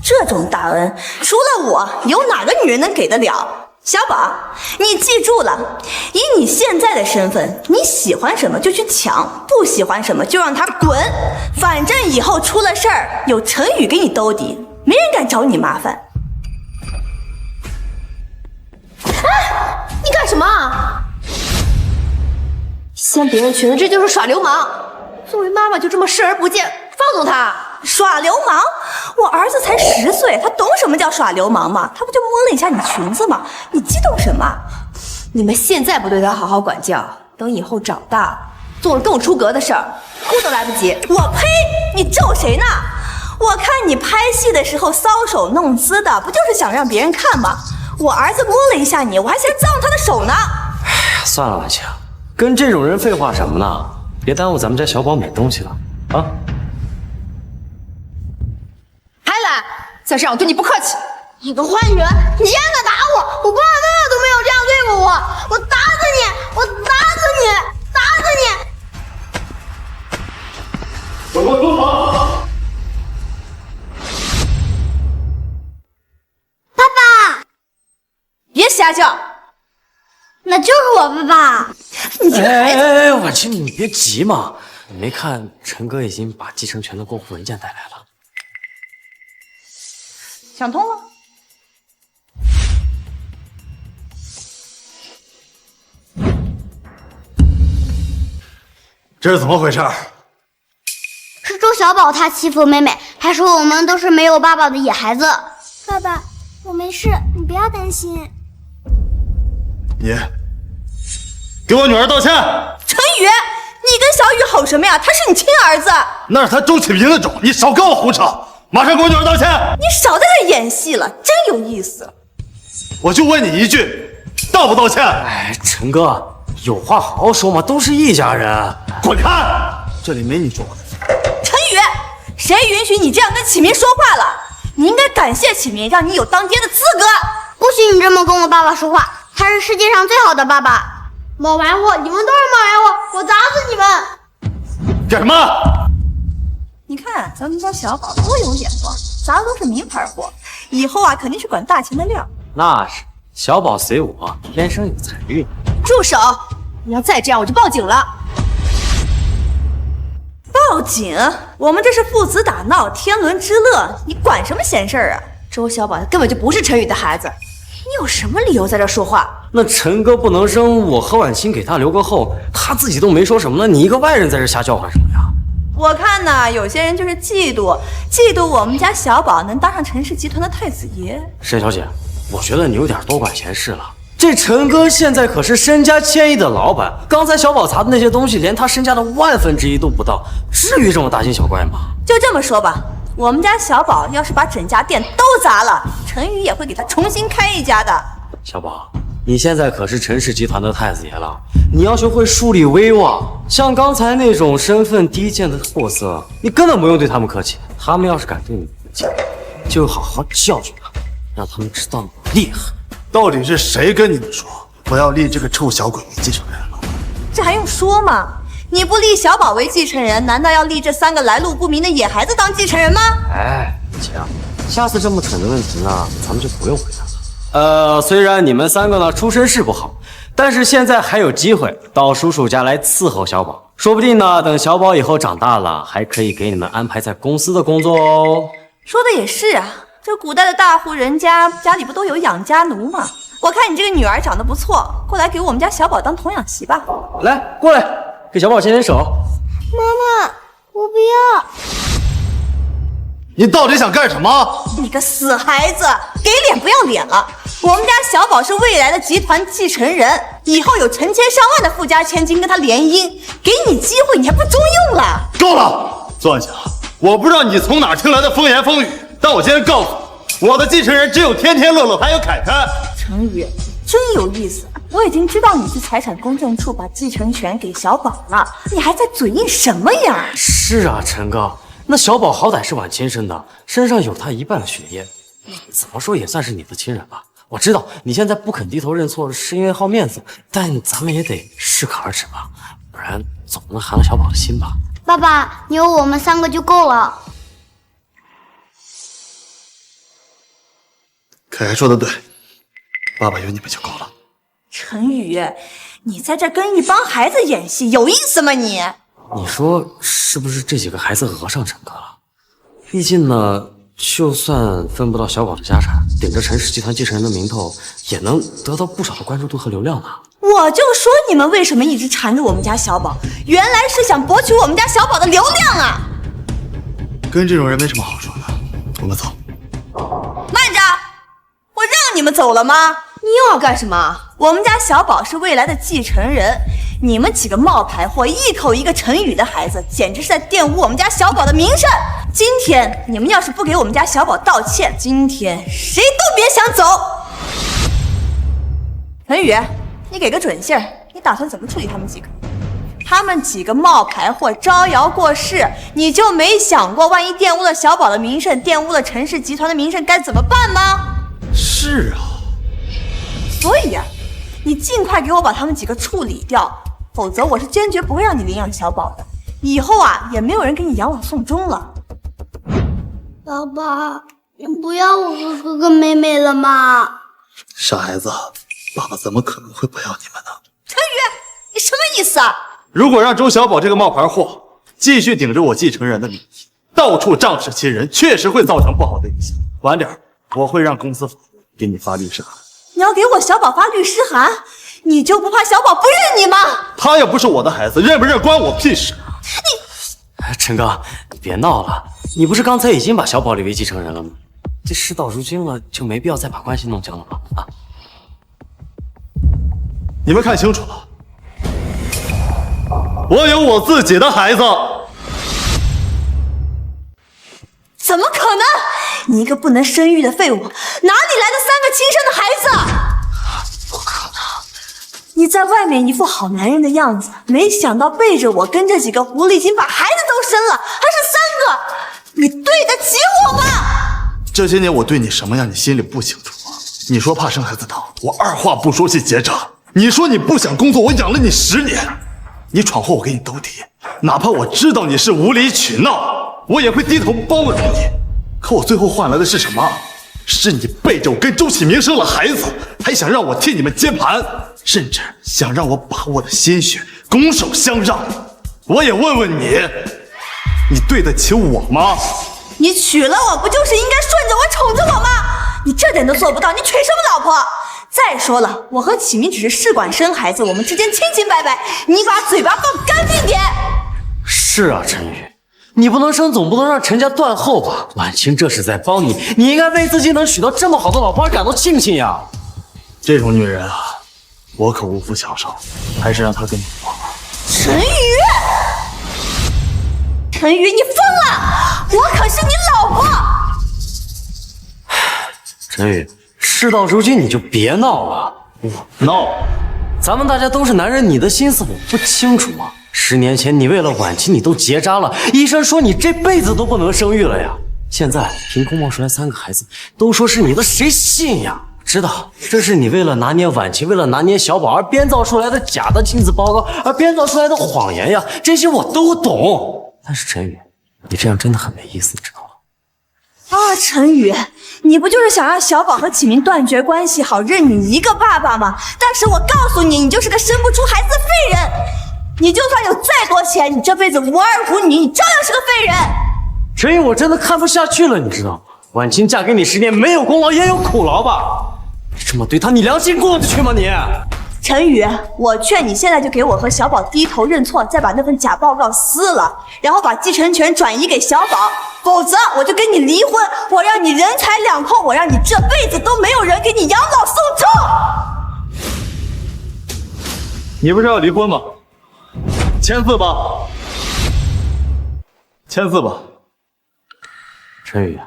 这种大恩，除了我，有哪个女人能给得了？小宝，你记住了，以你现在的身份，你喜欢什么就去抢，不喜欢什么就让他滚。反正以后出了事儿，有陈宇给你兜底，没人敢找你麻烦。你干什么？掀别人裙子，这就是耍流氓！作为妈妈就这么视而不见，放纵他？耍流氓？我儿子才10岁，他懂什么叫耍流氓吗？他不就摸了一下你裙子吗？你激动什么？你们现在不对他好好管教，等以后长大做了更出格的事儿，哭都来不及。我呸！你咒谁呢？我看你拍戏的时候搔首弄姿的，不就是想让别人看吗？我儿子摸了一下你，我还嫌脏他的手呢。哎呀，算了，婉晴，跟这种人废话什么呢？别耽误咱们家小宝买东西了啊！还来，再这样我对你不客气。你个坏女人，你竟然敢打我！我爸爸妈妈都没有这样对过我，我打死你！我打死你！打死你！滚滚滚跑！爸爸，别瞎叫，那就是我爸爸。你这个孩子！哎，婉晴，你别急嘛，你没看陈哥已经把继承权的过户文件带来了？想通了？这是怎么回事？是周小宝他欺负妹妹，还说我们都是没有爸爸的野孩子。爸爸，我没事，你不要担心。你给我女儿道歉！陈宇，你跟小雨吼什么呀？他是你亲儿子。那是他周启明的种，你少跟我胡扯！马上给我女儿道歉！你少在这演戏了，真有意思。我就问你一句，道不道歉？哎，陈哥，有话好好说嘛，都是一家人。滚开！这里没你说话的份。陈宇，谁允许你这样跟启明说话了？你应该感谢启明，让你有当爹的资格。不许你这么跟我爸爸说话，他是世界上最好的爸爸。冒白货，你们都是冒白货，我打死你们！干什么？你看咱们家小宝多有眼光，砸的都是名牌货，以后啊肯定是管大钱的料。那是，小宝随我，天生有财运。住手！你要再这样，我就报警了。报警？我们这是父子打闹，天伦之乐，你管什么闲事儿啊？周小宝他根本就不是陈宇的孩子，你有什么理由在这说话？那陈哥不能生，我和婉清给他留个后，他自己都没说什么呢，你一个外人在这瞎叫唤什么呀？我看呢，有些人就是嫉妒我们家小宝能当上陈氏集团的太子爷。沈小姐，我觉得你有点多管闲事了。这陈哥现在可是身家1000亿的老板，刚才小宝砸的那些东西，连他身家的1/1000都不到，至于这么大惊小怪吗？就这么说吧，我们家小宝要是把整家店都砸了，陈宇也会给他重新开一家的。小宝，你现在可是陈氏集团的太子爷了，你要学会树立威望。像刚才那种身份低贱的货色，你根本不用对他们客气。他们要是敢对你不敬，就好好教训他们，让他们知道你厉害。到底是谁跟你们说不要立这个臭小鬼为继承人了？这还用说吗？你不立小宝为继承人，难道要立这3个来路不明的野孩子当继承人吗？哎，姐，下次这么蠢的问题呢，咱们就不用回答了。虽然你们3个呢出身是不好，但是现在还有机会到叔叔家来伺候小宝，说不定呢，等小宝以后长大了，还可以给你们安排在公司的工作哦。说的也是啊，这古代的大户人家家里不都有养家奴吗？我看你这个女儿长得不错，过来给我们家小宝当童养媳吧。来，过来，给小宝牵牵手。妈妈，我不要。你到底想干什么？你个死孩子，给脸不要脸了！我们家小宝是未来的集团继承人，以后有成千上万的富家千金跟他联姻，给你机会你还不中用了？够了，算下，我不知道你从哪听来的风言风语，但我今天告诉你，我的继承人只有天天、乐乐还有凯凯。陈宇，真有意思，我已经知道你去财产公证处把继承权给小宝了，你还在嘴硬什么呀？是啊，陈哥。那小宝好歹是晚亲生的，身上有他一半的血液，怎么说也算是你的亲人吧。我知道你现在不肯低头认错是因为好面子，但咱们也得适可而止吧，不然总不能寒了小宝的心吧。爸爸，你有我们3个就够了。凯凯说的对，爸爸有你们就够了。陈宇，你在这跟一帮孩子演戏，有意思吗你？你说是不是这几个孩子讹上陈哥了？毕竟呢，就算分不到小宝的家产，顶着陈氏集团继承人的名头，也能得到不少的关注度和流量呢。我就说你们为什么一直缠着我们家小宝，原来是想博取我们家小宝的流量啊！跟这种人没什么好说的，我们走。慢着，我让你们走了吗？你又要干什么？我们家小宝是未来的继承人，你们几个冒牌货，一口一个陈宇的孩子，简直是在玷污我们家小宝的名声。今天你们要是不给我们家小宝道歉，今天谁都别想走。陈宇，你给个准信儿，你打算怎么处理他们几个？他们几个冒牌货招摇过市，你就没想过万一玷污了小宝的名声，玷污了陈氏集团的名声该怎么办吗？是啊，所以啊，你尽快给我把他们几个处理掉，否则我是坚决不会让你领养小宝的。以后啊，也没有人给你养老送终了。爸爸，你不要我和哥哥妹妹了吗？傻孩子，爸爸怎么可能会不要你们呢？陈宇，你什么意思啊？如果让周小宝这个冒牌货继续顶着我继承人的名义，到处仗势欺人，确实会造成不好的影响。晚点我会让公司法务给你发律师函。你要给我小宝发律师函，你就不怕小宝不认你吗？他又不是我的孩子，认不认关我屁事。陈哥，你别闹了，你不是刚才已经把小宝立为继承人了吗？这事到如今了，就没必要再把关系弄僵了吧？啊！你们看清楚了，我有我自己的孩子。怎么可能？你一个不能生育的废物，哪里来的3个亲生的孩子？不可能！你在外面一副好男人的样子，没想到背着我跟这几个狐狸精把孩子都生了，还是3个，你对得起我吗？这些年我对你什么样，你心里不清楚吗？你说怕生孩子疼，我二话不说去结扎；你说你不想工作，我养了你10年；你闯祸，我给你兜底，哪怕我知道你是无理取闹，我也会低头包容你。可我最后换来的是什么？是你背着我跟周启明生了孩子，还想让我替你们接盘，甚至想让我把我的心血拱手相让。我也问问你，你对得起我吗？你娶了我不就是应该顺着我宠着我吗？你这点都做不到，你娶什么老婆？再说了，我和启明只是试管生孩子，我们之间清清白白，你把嘴巴放干净点。是啊，陈宇，你不能生，总不能让陈家断后吧？婉清这是在帮你，你应该为自己能娶到这么好的老婆而感到庆幸呀。这种女人啊，我可无福消受，还是让她跟你过吧。陈宇，陈宇，你疯了！我可是你老婆。陈宇，事到如今你就别闹了。我闹？咱们大家都是男人，你的心思我不清楚吗？10年前你为了婉清你都结扎了，医生说你这辈子都不能生育了呀。现在凭空冒出来3个孩子，都说是你的，谁信呀？知道这是你为了拿捏婉清，为了拿捏小宝而编造出来的假的亲子报告，而编造出来的谎言呀，这些我都懂。但是陈宇，你这样真的很没意思，你知道吗？哎哇，陈宇，你不就是想让小宝和启明断绝关系，好认你一个爸爸吗？但是我告诉你，你就是个生不出孩子的废人。你就算有再多钱，你这辈子无儿无女，你照样是个废人。陈宇，我真的看不下去了，你知道吗？婉清嫁给你10年，没有功劳也有苦劳吧？你这么对她，你良心过得去吗你？陈宇，我劝你现在就给我和小宝低头认错，再把那份假报告撕了，然后把继承权转移给小宝，否则我就跟你离婚，我让你人财两空，我让你这辈子都没有人给你养老送终。你不是要离婚吗？签字吧，签字吧。陈宇，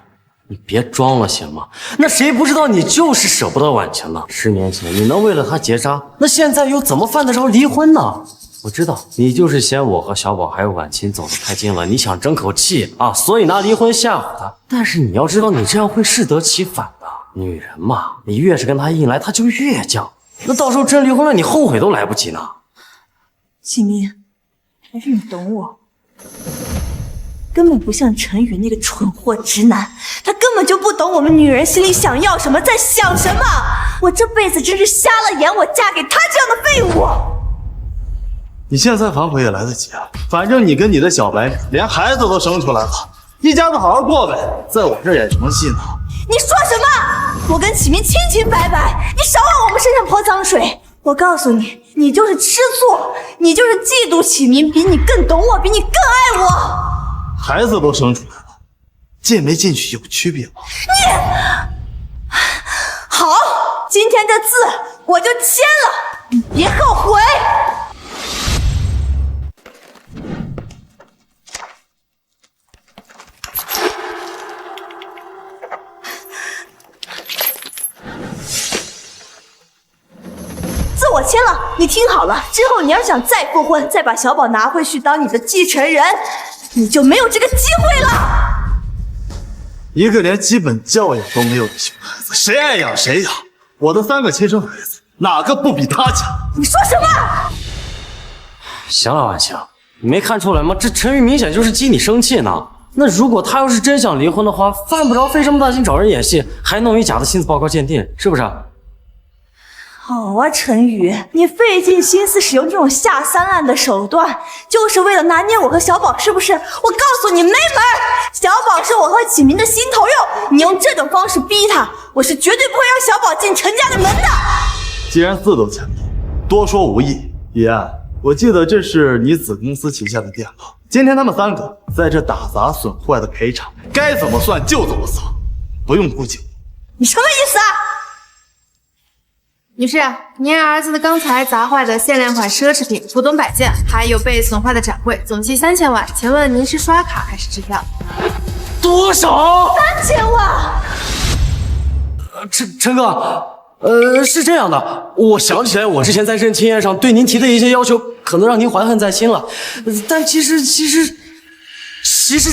你别装了行吗？那谁不知道你就是舍不得婉晴呢？10年前你能为了她结扎，那现在又怎么犯得着离婚呢？我知道你就是嫌我和小宝还有婉晴走得太近了，你想争口气啊，所以拿离婚吓唬她。但是你要知道，你这样会适得其反的。女人嘛，你越是跟她硬来，她就越犟。那到时候真离婚了，你后悔都来不及呢。启明，还是你懂我，根本不像陈宇那个蠢货直男，他根本就不懂我们女人心里想要什么，在想什么。我这辈子真是瞎了眼，我嫁给他这样的废物。你现在反悔也来得及啊，反正你跟你的小白连孩子都生出来了，一家子好好过呗，在我这演什么戏呢？你说什么？我跟启明清清白白，你少往我们身上泼脏水。我告诉你，你就是吃醋，你就是嫉妒启明比你更懂我，比你更爱我。孩子都生出来了，进没进去有区别吗？你好，今天这字我就签了，你别后悔。字我签了，你听好了，之后你要想再复婚，再把小宝拿回去当你的继承人，你就没有这个机会了。一个连基本教养都没有的熊孩子，谁爱养谁养。我的3个亲生孩子，哪个不比他强？你说什么？行了，婉晴，你没看出来吗？这陈宇明显就是激你生气呢。那如果他要是真想离婚的话，犯不着费这么大劲找人演戏，还弄一假的亲子报告鉴定，是不是？好啊，陈宇，你费尽心思使用这种下三滥的手段，就是为了拿捏我和小宝，是不是？我告诉你，没门！小宝是我和启明的心头肉，你用这种方式逼他，我是绝对不会让小宝进陈家的门的。既然字都签了，多说无益。怡安，我记得这是你子公司旗下的电脑，今天他们3个在这打砸损坏的赔偿，该怎么算就怎么算，不用顾忌我。你什么意思啊？女士，您儿子的刚才砸坏的限量款奢侈品古董摆件，还有被损坏的展柜，总计3000万。请问您是刷卡还是支票？多少？3000万。陈哥，是这样的，我想起来我之前在认亲宴上对您提的一些要求，可能让您怀恨在心了。但其实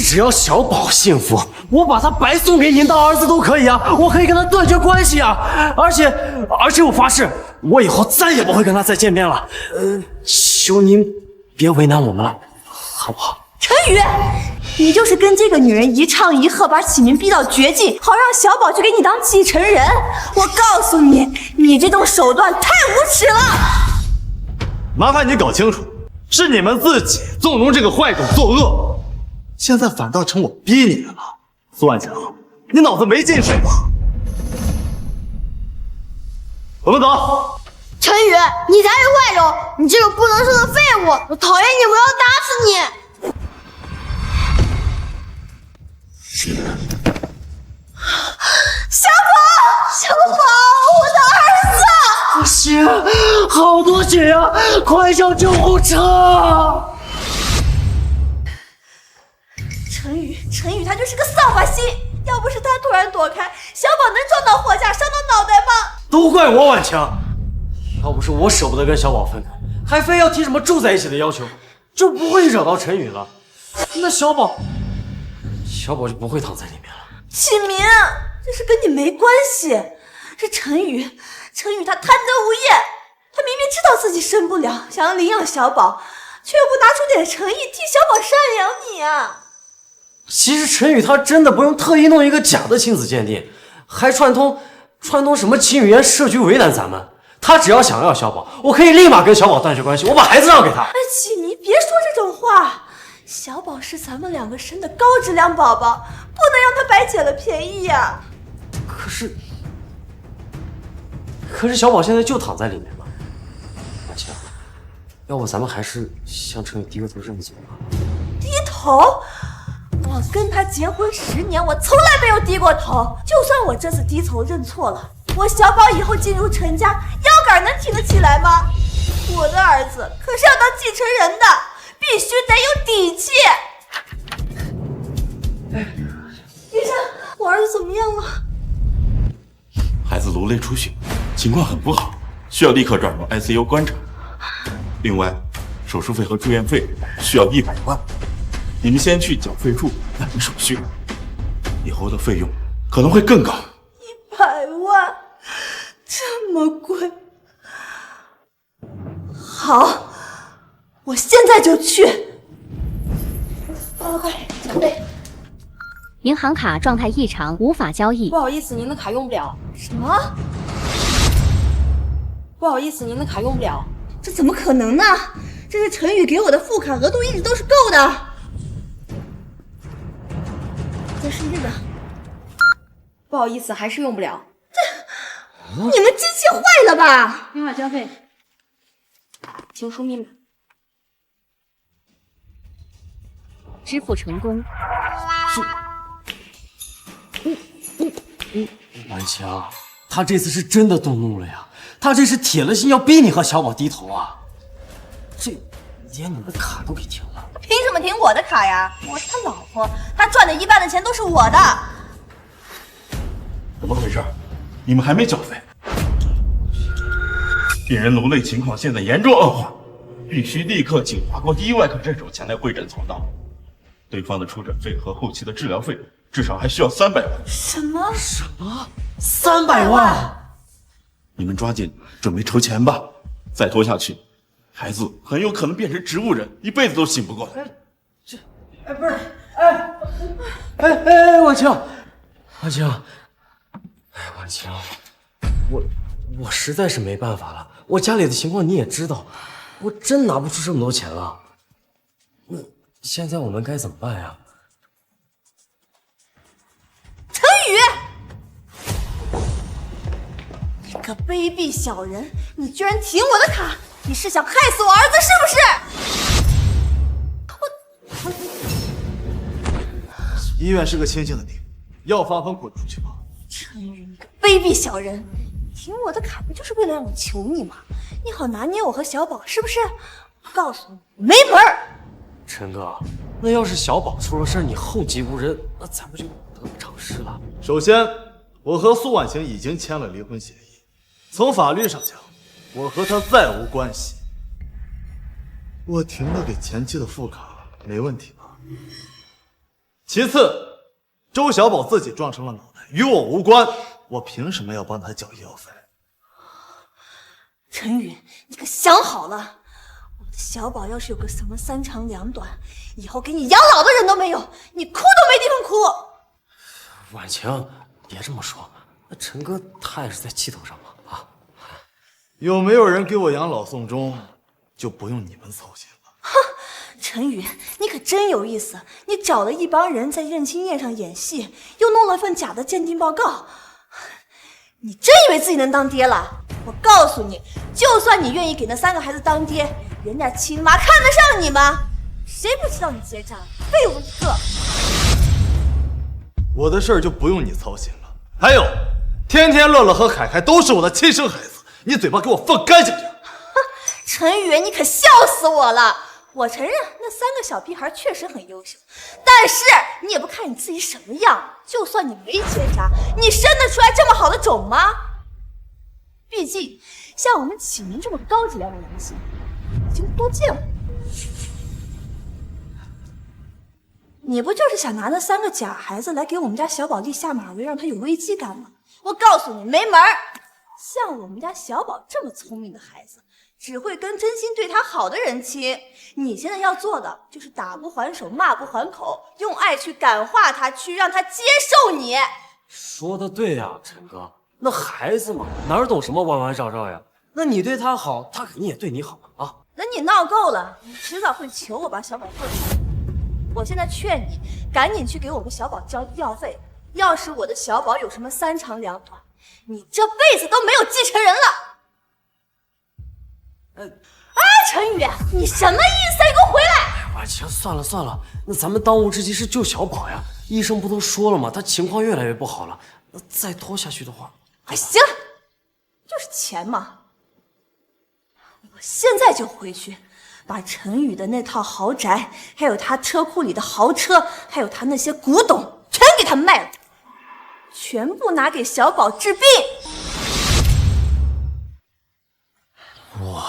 只要小宝幸福，我把他白送给您当儿子都可以啊，我可以跟他断绝关系啊，而且我发誓，我以后再也不会跟他再见面了。求您别为难我们了，好不好？陈宇，你就是跟这个女人一唱一和，把启明逼到绝境，好让小宝去给你当继承人。我告诉你，你这种手段太无耻了。麻烦你搞清楚，是你们自己纵容这个坏种作恶，现在反倒成我逼你们了。苏万强，你脑子没进水吗？我们走。陈宇，你才是坏种，你这个不能说的废物，我讨厌你，我要打死你！小宝，我的儿子！不行，好多血呀！快叫救护车！陈宇他就是个扫把星，要不是他突然躲开，小宝能撞到货架伤到脑袋吗？都怪我婉晴，要不是我舍不得跟小宝分开，还非要提什么住在一起的要求，就不会惹到陈宇了。那小宝就不会躺在里面了。启明，这事跟你没关系，是陈宇他贪得无厌，他明明知道自己生不了，想要领养小宝，却又不拿出点诚意替小宝赡养你啊！其实陈宇他真的不用特意弄一个假的亲子鉴定，还串通什么秦语言设局为难咱们。他只要想要小宝，我可以立马跟小宝断绝关系，我把孩子让给他。安琪，你别说这种话，小宝是咱们2个生的高质量宝宝，不能让他白捡了便宜呀。可是小宝现在就躺在里面嘛。婉晴，要不咱们还是向陈宇低个头认罪吧？低头？我跟他结婚10年，我从来没有低过头。就算我这次低头认错了，我小宝以后进入陈家，腰杆能挺得起来吗？我的儿子可是要当继承人的，必须得有底气。医生，我儿子怎么样了？孩子颅内出血，情况很不好，需要立刻转入 ICU 观察。另外，手术费和住院费需要100万，你们先去缴费处办理手续，以后的费用可能会更高。100万，这么贵？好，我现在就去。快，小贝。银行卡状态异常，无法交易。不好意思，您的卡用不了。什么？不好意思，您的卡用不了。这怎么可能呢？这是陈宇给我的副卡，额度一直都是够的。这是日的。不好意思，还是用不了。你们机器坏了吧？电话交费，请输密码。支付成功。婉晴，他这次是真的动怒了呀！他这是铁了心要逼你和小宝低头啊！这连你的卡都给停了，凭什么停我的卡呀？我是他老婆，他赚的1半的钱都是我的。怎么回事？你们还没缴费？病人颅内情况现在严重恶化，必须立刻请华国第一外科诊所前来会诊操刀。对方的出诊费和后期的治疗费至少还需要300万。什么？300万？你们抓紧准备筹钱吧，再拖下去，孩子很有可能变成植物人，一辈子都醒不过来。婉晴，婉晴，我实在是没办法了，我家里的情况你也知道，我真拿不出这么多钱了。现在我们该怎么办呀？陈宇，你个卑鄙小人，你居然停我的卡，你是想害死我儿子是不是？医院是个清静的地方，要发疯滚出去吧！陈宇，你个卑鄙小人，停我的卡不就是为了让我求你吗？你好拿捏我和小宝是不是？我告诉你，没门儿！陈哥，那要是小宝出了事，你后继无人，那咱们就得不偿失了。首先，我和苏婉晴已经签了离婚协议，从法律上讲，我和她再无关系。我停了给前妻的副卡，没问题吧？其次，周小宝自己撞成了脑袋，与我无关，我凭什么要帮他缴医药费？陈宇，你可想好了？小宝要是有个什么3长2短，以后给你养老的人都没有，你哭都没地方哭。婉晴，别这么说，那陈哥他也是在气头上嘛啊！有没有人给我养老送终，就不用你们操心了。哼，陈宇，你可真有意思，你找了一帮人在认亲宴上演戏，又弄了份假的鉴定报告，你真以为自己能当爹了？我告诉你，就算你愿意给那3个孩子当爹，人家亲妈看得上你吗？谁不知道你结扎，废物一个！我的事儿就不用你操心了。还有，天天乐乐和凯凯都是我的亲生孩子，你嘴巴给我放干净点。陈宇，你可笑死我了！我承认那3个小屁孩确实很优秀，但是你也不看你自己什么样，就算你没结扎，你生得出来这么好的种吗？毕竟像我们启明这么高质量的男性已经多见了。你不就是想拿那3个假孩子来给我们家小宝立下马威，让他有危机感吗？我告诉你，没门儿！像我们家小宝这么聪明的孩子，只会跟真心对他好的人亲。你现在要做的就是打不还手，骂不还口，用爱去感化他，去让他接受你。说的对呀，陈哥，那孩子嘛，哪懂什么弯弯绕绕呀？那你对他好，他肯定也对你好啊。那你闹够了，你迟早会求我把小宝做出来。我现在劝你，赶紧去给我们小宝交医药费。要是我的小宝有什么三长两短，你这辈子都没有继承人了。陈宇，你什么意思？你给我回来！婉晴，算了，那咱们当务之急是救小宝呀。医生不都说了吗？他情况越来越不好了，那再拖下去的话，哎，行了，就是钱嘛。我现在就回去，把陈宇的那套豪宅，还有他车库里的豪车，还有他那些古董，全给他卖了，全部拿给小宝治病。哇，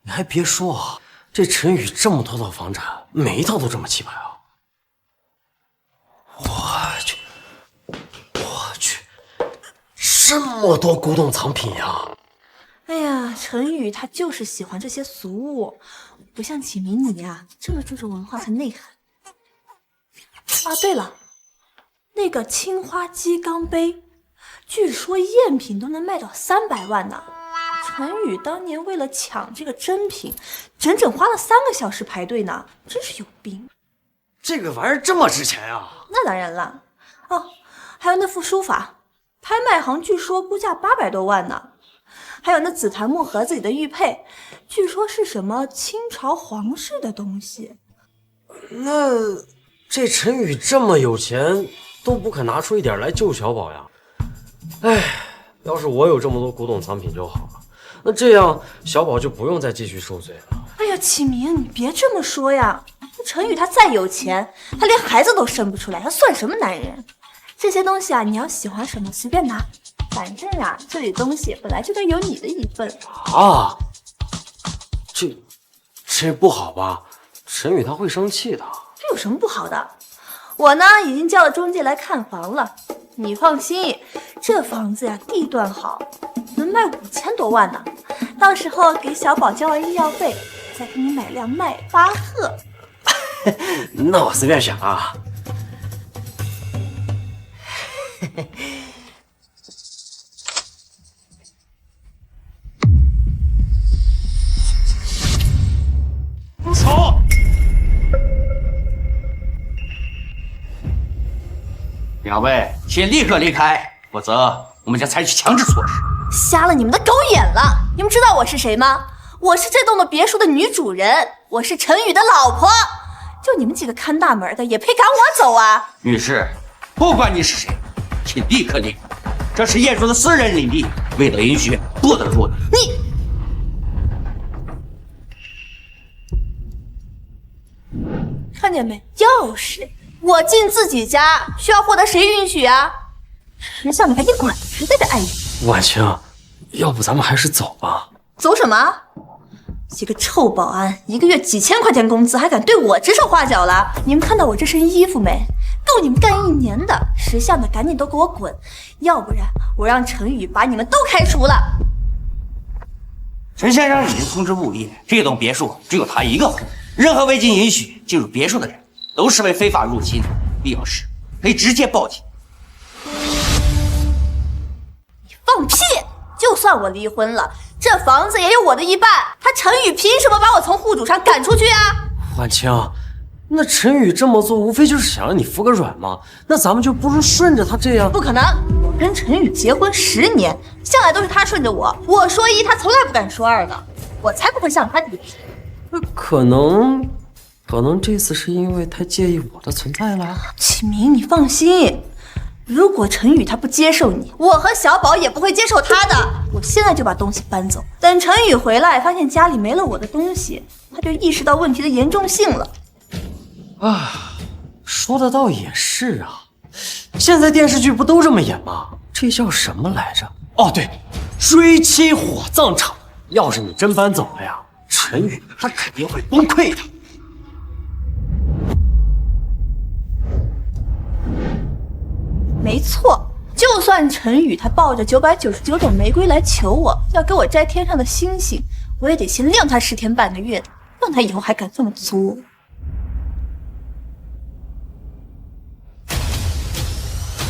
你还别说啊，这陈宇这么多套房产，每一套都这么气派啊！我去，这么多古董藏品呀！哎呀，陈宇他就是喜欢这些俗物，不像启明你呀，这么注重文化和内涵。啊，对了，那个青花鸡缸杯，据说赝品都能卖到300万呢。陈宇当年为了抢这个真品，整整花了3个小时排队呢，真是有病。这个玩意儿这么值钱呀？那当然了。哦，还有那副书法，拍卖行据说估价800多万呢。还有那紫檀木盒子里的玉佩，据说是什么清朝皇室的东西。那这陈宇这么有钱，都不肯拿出一点来救小宝呀？哎，要是我有这么多古董藏品就好了。那这样小宝就不用再继续受罪了。哎呀，启明，你别这么说呀！陈宇他再有钱，他连孩子都生不出来，他算什么男人？这些东西啊，你要喜欢什么随便拿，反正啊，这里东西本来就该有你的一份啊。这不好吧？陈宇他会生气的。这有什么不好的？我呢已经叫了中介来看房了，你放心，这房子呀地段好，能卖5000多万呢。到时候给小宝交完医药费，再给你买辆迈巴赫。那我随便选啊。走！两位，请立刻离开，否则我们将采取强制措施。瞎了你们的狗眼了！你们知道我是谁吗？我是这栋的别墅的女主人，我是陈宇的老婆。就你们几个看大门的，也配赶我走啊？女士，不管你是谁，请立刻离开，这是业主的私人领地，未得允许，不得入的。你看见没？钥匙，我进自己家需要获得谁允许啊？识相你赶紧滚，实在是碍眼。婉晴，要不咱们还是走吧。走什么？几个臭保安，一个月几千块钱工资，还敢对我指手画脚了？你们看到我这身衣服没？够你们干1年的！识相的赶紧都给我滚，要不然我让陈宇把你们都开除了。陈先生已经通知物业，这栋别墅只有他一个户，任何未经允许进入别墅的人都视为非法入侵，必要时可以直接报警。你放屁！就算我离婚了，这房子也有我的一半。他陈宇凭什么把我从户主上赶出去啊？婉晴，那陈宇这么做无非就是想让你服个软嘛，那咱们就不如顺着他这样。不可能，我跟陈宇结婚10年，向来都是他顺着我，我说1，他从来不敢说2的，我才不会像他爹。可能这次是因为太介意我的存在了。启明，你放心，如果陈宇他不接受你，我和小宝也不会接受他的。我现在就把东西搬走，等陈宇回来发现家里没了我的东西，他就意识到问题的严重性了。啊，说的倒也是啊，现在电视剧不都这么演吗？这叫什么来着？哦对，追妻火葬场。要是你真搬走了呀，陈宇他肯定会崩溃的。没错，就算陈宇他抱着999种玫瑰来求我，要给我摘天上的星星，我也得先晾他10天半个月的，让他以后还敢这么作。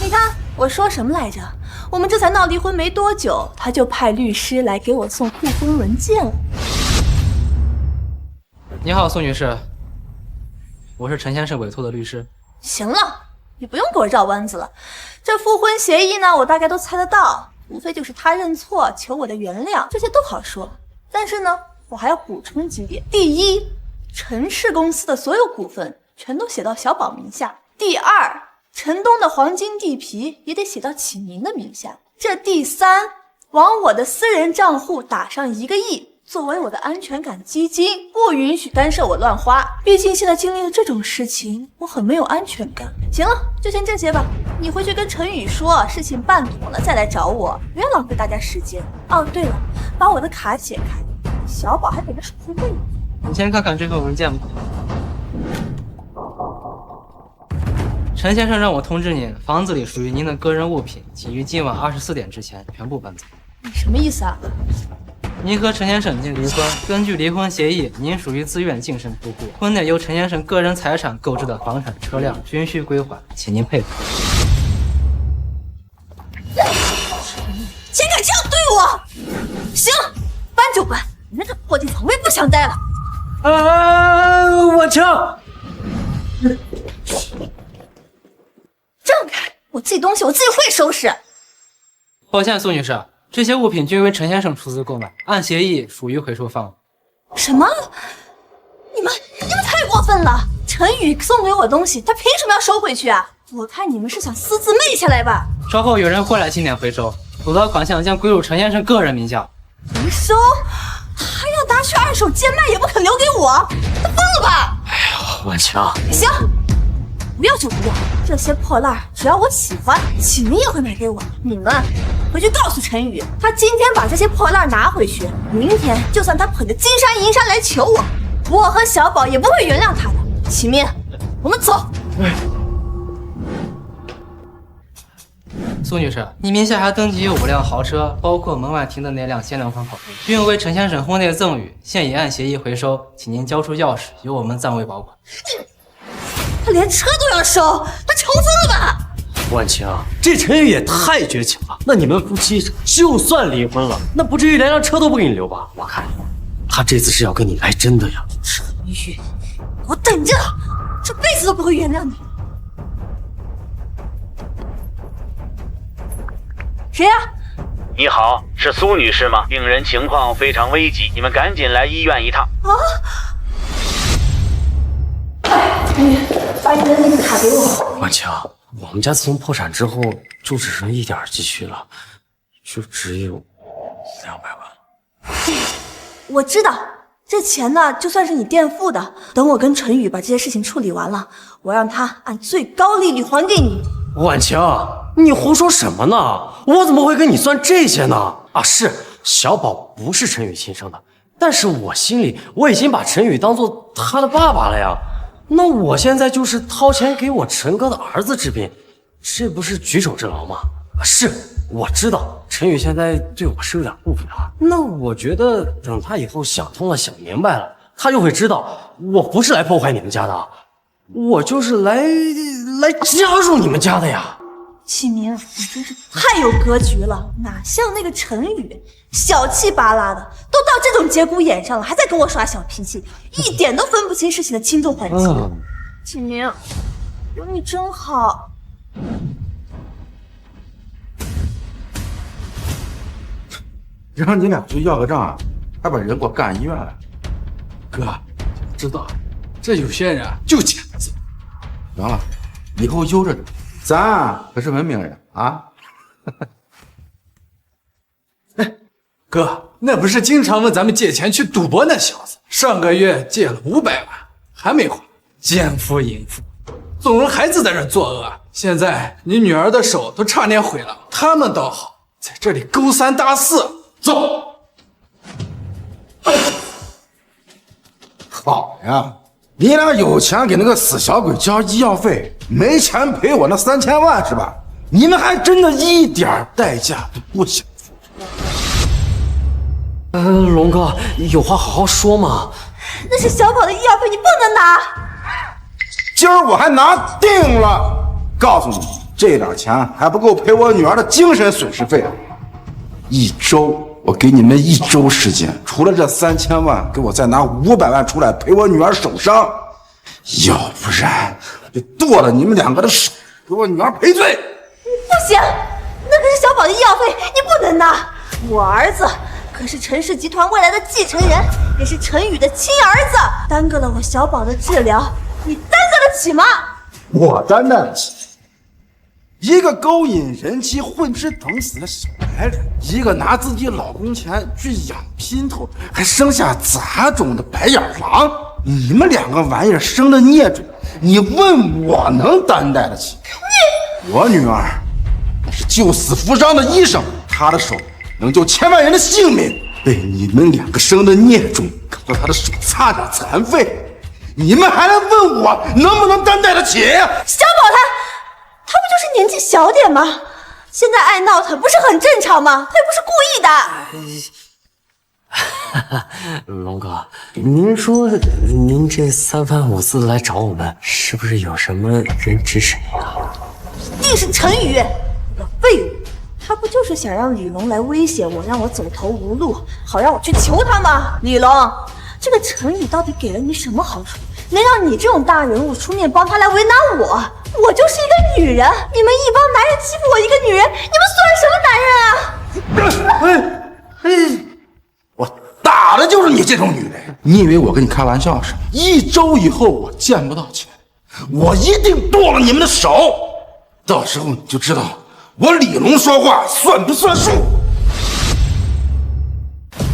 你看我说什么来着？我们这才闹离婚没多久，他就派律师来给我送互婚文件了。你好，苏女士，我是陈先生委托的律师。行了，你不用给我绕弯子了。这复婚协议呢，我大概都猜得到，无非就是他认错，求我的原谅，这些都好说。但是呢，我还要补充几点：第一，陈氏公司的所有股份全都写到小宝名下；第二，陈东的黄金地皮也得写到启明的名下；这第三，往我的私人账户打上1个亿。作为我的安全感基金，不允许干涉我乱花。毕竟现在经历了这种事情，我很没有安全感。行了，就先这些吧。你回去跟陈宇说，事情办妥了再来找我，别浪费大家时间。哦，对了，把我的卡解开，小宝还给他手续费呢。你先看看这份文件吧。陈先生让我通知您，房子里属于您的个人物品，请于今晚24点之前全部搬走。你什么意思啊？您和陈先生已经离婚，根据离婚协议，您属于自愿净身出户，婚内由陈先生个人财产购置的房产、车辆均需归还，请您配合。竟敢这样对我！行，搬就搬，你们这破地方我也不想待了。婉晴，让开！我自己东西我自己会收拾。抱歉，苏女士，这些物品均为陈先生出资购买，按协议属于回收范围。什么？你们太过分了！陈宇送给我东西，他凭什么要收回去啊？我看你们是想私自昧下来吧？稍后有人会来清点回收，所得款项将归入陈先生个人名下。回收？他要拿去2手贱卖，也不肯留给我，他疯了吧？哎呀，婉晴，行，不要就不要，这些破烂只要我喜欢，启明也会买给我。你们回去告诉陈宇，他今天把这些破烂拿回去，明天就算他捧着金山银山来求我，我和小宝也不会原谅他的。启明，我们走。苏女士，你名下还登记有5辆豪车，包括门外停的那辆限量款跑车，并为陈先生婚内赠与，现已按协议回收，请您交出钥匙，由我们暂为保管。他连车都要收，他抽风了吧？婉晴，这陈宇也太绝情了。那你们夫妻就算离婚了，那不至于连辆车都不给你留吧？我看他这次是要跟你来真的呀。陈宇，给我等着，这辈子都不会原谅你。谁呀？你好，是苏女士吗？病人情况非常危急，你们赶紧来医院一趟。啊！陈宇，把你的那个卡给我。婉晴，我们家自从破产之后，就只剩1点积蓄了，就只有200万。我知道，这钱呢，就算是你垫付的。等我跟陈宇把这些事情处理完了，我让他按最高利率还给你。婉晴，你胡说什么呢？我怎么会跟你算这些呢？啊，是小宝不是陈宇亲生的，但是我心里我已经把陈宇当做他的爸爸了呀。那我现在就是掏钱给我陈哥的儿子治病，这不是举手之劳吗？是，我知道陈宇现在对我是有点不满，那我觉得等他以后想通了想明白了，他就会知道我不是来破坏你们家的，我就是来加入你们家的呀。启明，你真是太有格局了，哪像那个陈宇，小气巴拉的，都到这种节骨眼上了，还在跟我耍小脾气，一点都分不清事情的轻重缓急。启明，有你真好。让你俩去要个账，还把人给我干医院了。哥，知道，这有些人就钱字。行了，以后悠着点，咱可是文明人啊。哎，哥，那不是经常问咱们借钱去赌博那小子，上个月借了500万，还没还，奸夫淫妇，纵容孩子在这作恶。现在你女儿的手都差点毁了，他们倒好，在这里勾三搭四。走。好呀，你俩有钱给那个死小鬼交医药费，没钱赔我那3000万是吧？你们还真的一点代价都不想付出。龙哥，有话好好说嘛。那是小宝的医药费，你不能拿。今儿我还拿定了，告诉你，这点钱还不够赔我女儿的精神损失费。1周，我给你们1周时间，除了这3000万，给我再拿500万出来赔我女儿手伤，要不然我就剁了你们2个的手，给我女儿赔罪。不行，那可是小宝的医药费，你不能拿。我儿子可是陈氏集团未来的继承人，也是陈宇的亲儿子，耽搁了我小宝的治疗，你担得起吗？我担得起。一个勾引人妻、混吃等死的小白脸，一个拿自己老公钱去养姘头，还生下杂种的白眼狼。你们2个玩意儿生的孽种，你问我能担待得起？我女儿那是救死扶伤的医生，她的手能救千万人的性命，被你们2个生的孽种搞得她的手差点残废，你们还来问我能不能担待得起？小宝他不就是年纪小点吗？现在爱闹腾不是很正常吗？他又不是故意的。龙哥，您说您这3番5次来找我们，是不是有什么人指使您啊？一定是陈宇，个废物！他不就是想让李龙来威胁我，让我走投无路，好让我去求他吗？李龙，这个陈宇到底给了你什么好处，能让你这种大人物出面帮他来为难我？我就是一个女人，你们一帮男人欺负我一个女人，你们算什么男人啊？我打的就是你这种女人！你以为我跟你开玩笑是吗？1周以后我见不到钱，我一定剁了你们的手，到时候你就知道我李龙说话算不算数。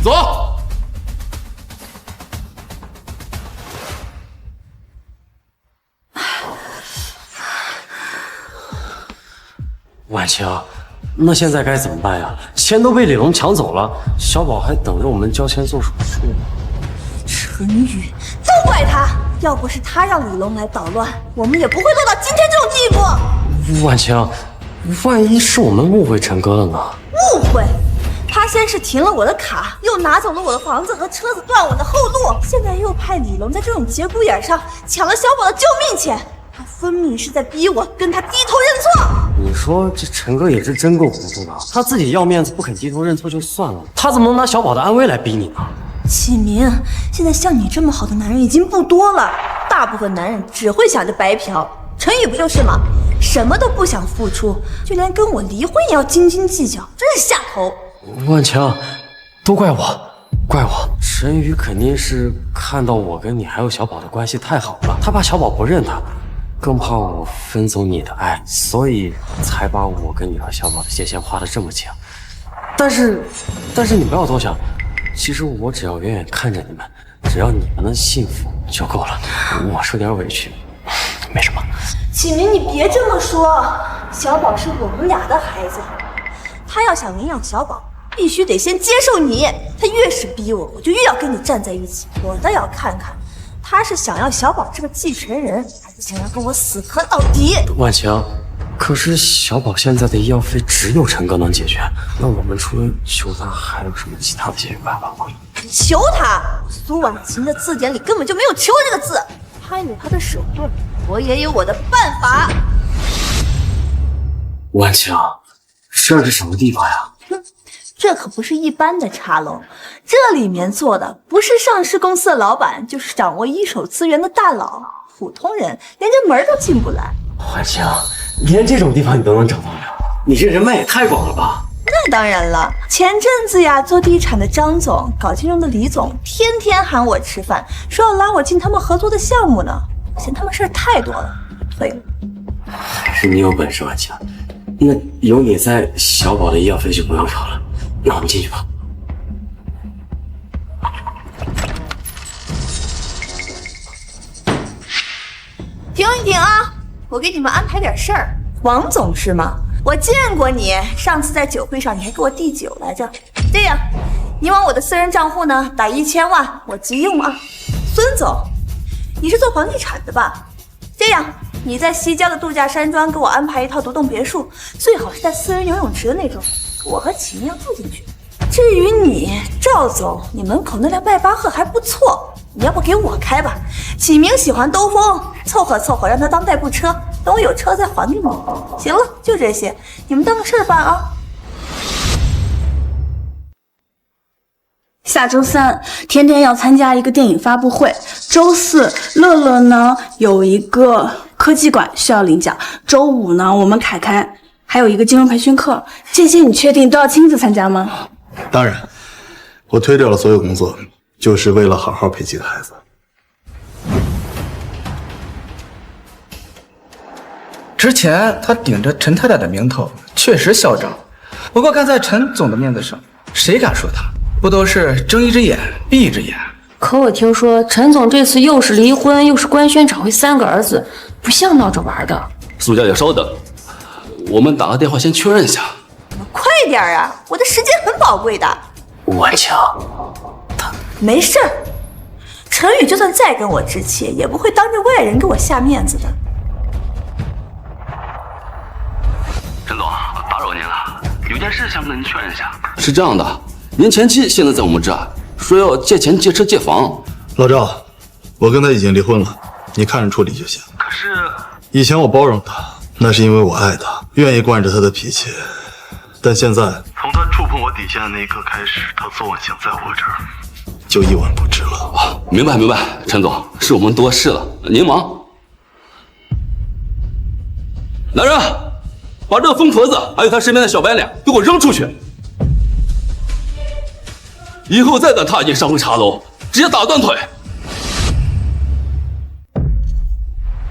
走。婉晴，那现在该怎么办呀？钱都被李龙抢走了，小宝还等着我们交钱做手术呢。陈宇，都怪他！要不是他让李龙来捣乱，我们也不会落到今天这种地步。婉晴，万一是我们误会陈哥了呢？误会？他先是停了我的卡，又拿走了我的房子和车子，断我的后路，现在又派李龙在这种节骨眼上抢了小宝的救命钱。他分明是在逼我跟他低头认错。你说这陈哥也是真够糊涂的，他自己要面子不肯低头认错就算了，他怎么能拿小宝的安危来逼你呢？启明，现在像你这么好的男人已经不多了，大部分男人只会想着白嫖。陈宇不就是吗？什么都不想付出，就连跟我离婚也要斤斤计较，真是下头。万强，都怪我，怪我。陈宇肯定是看到我跟你还有小宝的关系太好了，他怕小宝不认他。更怕我分走你的爱，所以才把我跟你和小宝的界限画得这么清。但是你不要多想，其实我只要远远看着你们，只要你们的幸福就够了。我受点委屈，没什么。启明，你别这么说，小宝是我们俩的孩子，他要想领养小宝，必须得先接受你。他越是逼我，我就越要跟你站在一起。我倒要看看。他是想要小宝这个继承人，还是想要跟我死磕到底？万晴，可是小宝现在的医药费只有陈哥能解决，那我们除了求他，还有什么其他的解决办法吗？求他？苏婉晴的字典里根本就没有求这个字，他有他的手段，我也有我的办法。万晴，这是什么地方呀？这可不是一般的茶楼，这里面坐的不是上市公司的老板，就是掌握一手资源的大佬，普通人连这门都进不来。万晴，连这种地方你都能找到呀？你这人脉也太广了吧？那当然了，前阵子呀，做地产的张总，搞金融的李总，天天喊我吃饭，说要拉我进他们合作的项目呢。我嫌他们事儿太多了，退了。还是你有本事，万晴。那有你在，小宝的医药费就不用找了。那我们进去吧。停一停啊！我给你们安排点事儿。王总是吗？我见过你，上次在酒会上你还给我递酒来着。这样，你往我的私人账户呢打1000万，我急用啊。孙总，你是做房地产的吧？这样，你在西郊的度假山庄给我安排一套独栋别墅，最好是带私人游泳池的那种，我和启明要住进去。至于你赵总，你门口那辆迈巴赫还不错，你要不给我开吧？启明喜欢兜风，凑合凑合让他当代步车，等我有车再还给你。行了，就这些，你们当个事儿办啊。下周3，天天要参加一个电影发布会。周4，乐乐呢有一个科技馆需要领奖。周5呢，我们凯凯还有一个金融培训课。这些你确定都要亲自参加吗？当然，我推掉了所有工作，就是为了好好陪几个孩子。之前他顶着陈太太的名头，确实嚣张。不过看在陈总的面子上，谁敢说他？不都是睁一只眼闭一只眼？可我听说陈总这次又是离婚，又是官宣找回3个儿子，不像闹着玩的。苏小姐稍等，我们打个电话先确认一下。快点啊，我的时间很宝贵的。婉晴，没事儿，陈宇就算再跟我置气，也不会当着外人给我下面子的。陈总，打扰您了，有件事想跟您确认一下。是这样的，您前妻现在在我们这儿，说要借钱借车借房。老赵，我跟他已经离婚了，你看着处理就行。可是以前我包容他，那是因为我爱他，愿意惯着他的脾气。但现在从他触碰我底线的那一刻开始，他昨晚想在我这儿就一文不值了。啊，明白明白，陈总，是我们多事了，您忙。来人，把这个疯婆子还有他身边的小白脸给我扔出去！以后再敢踏进上回茶楼，直接打断腿！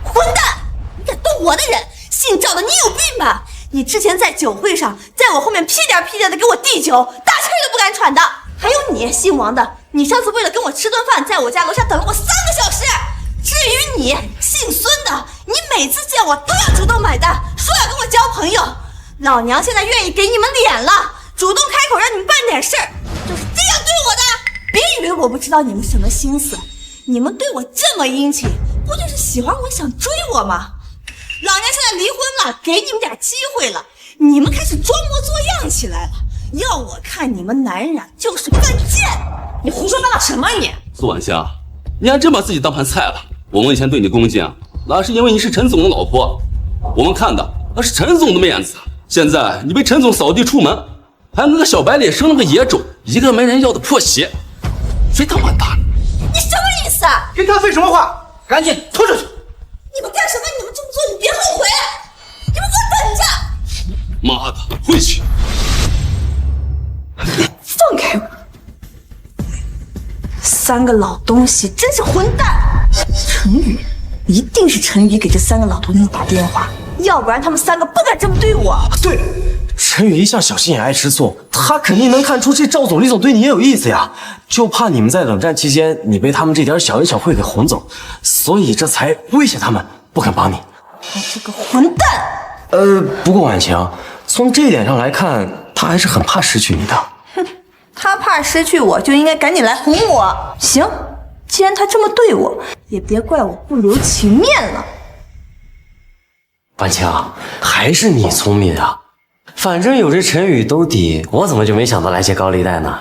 混蛋！你敢动我的人，姓赵的，你有病吧？你之前在酒会上，在我后面屁颠屁颠的给我递酒，大气都不敢喘的。还有你，姓王的，你上次为了跟我吃顿饭，在我家楼下等了我3个小时。至于你，姓孙的，你每次见我都要主动买单，说要跟我交朋友。老娘现在愿意给你们脸了，主动开口让你们办点事儿，就是这样对我的。别以为我不知道你们什么心思，你们对我这么殷勤，不就是喜欢我想追我吗？老娘现在离婚了，给你们点机会了，你们开始装模作样起来了。要我看你们男人就是犯贱。你胡说八道什么你？苏婉香，你还真把自己当盘菜了。我们以前对你恭敬，那是因为你是陈总的老婆，我们看的那是陈总的面子。现在你被陈总扫地出门，还那个小白脸生了个野种，一个没人要的破鞋，谁他妈打你？你什么意思啊？跟他废什么话？赶紧拖出去！你们干什么？你们这么做，你别后悔！你们给我等着！妈的，回去！放开我！3个老东西真是混蛋！陈宇，一定是陈宇给这3个老东西打电话，要不然他们3个不敢这么对我。对，陈宇一向小心眼爱吃醋，他肯定能看出这赵总、李总对你也有意思呀，就怕你们在冷战期间你被他们这点小恩小惠给哄走，所以这才威胁他们不肯帮你。他这个混蛋！不过婉晴，从这一点上来看，他还是很怕失去你的。哼，他怕失去我，就应该赶紧来哄我。行，既然他这么对我，也别怪我不留情面了。婉晴，还是你聪明啊！反正有这陈宇兜底，我怎么就没想到来借高利贷呢？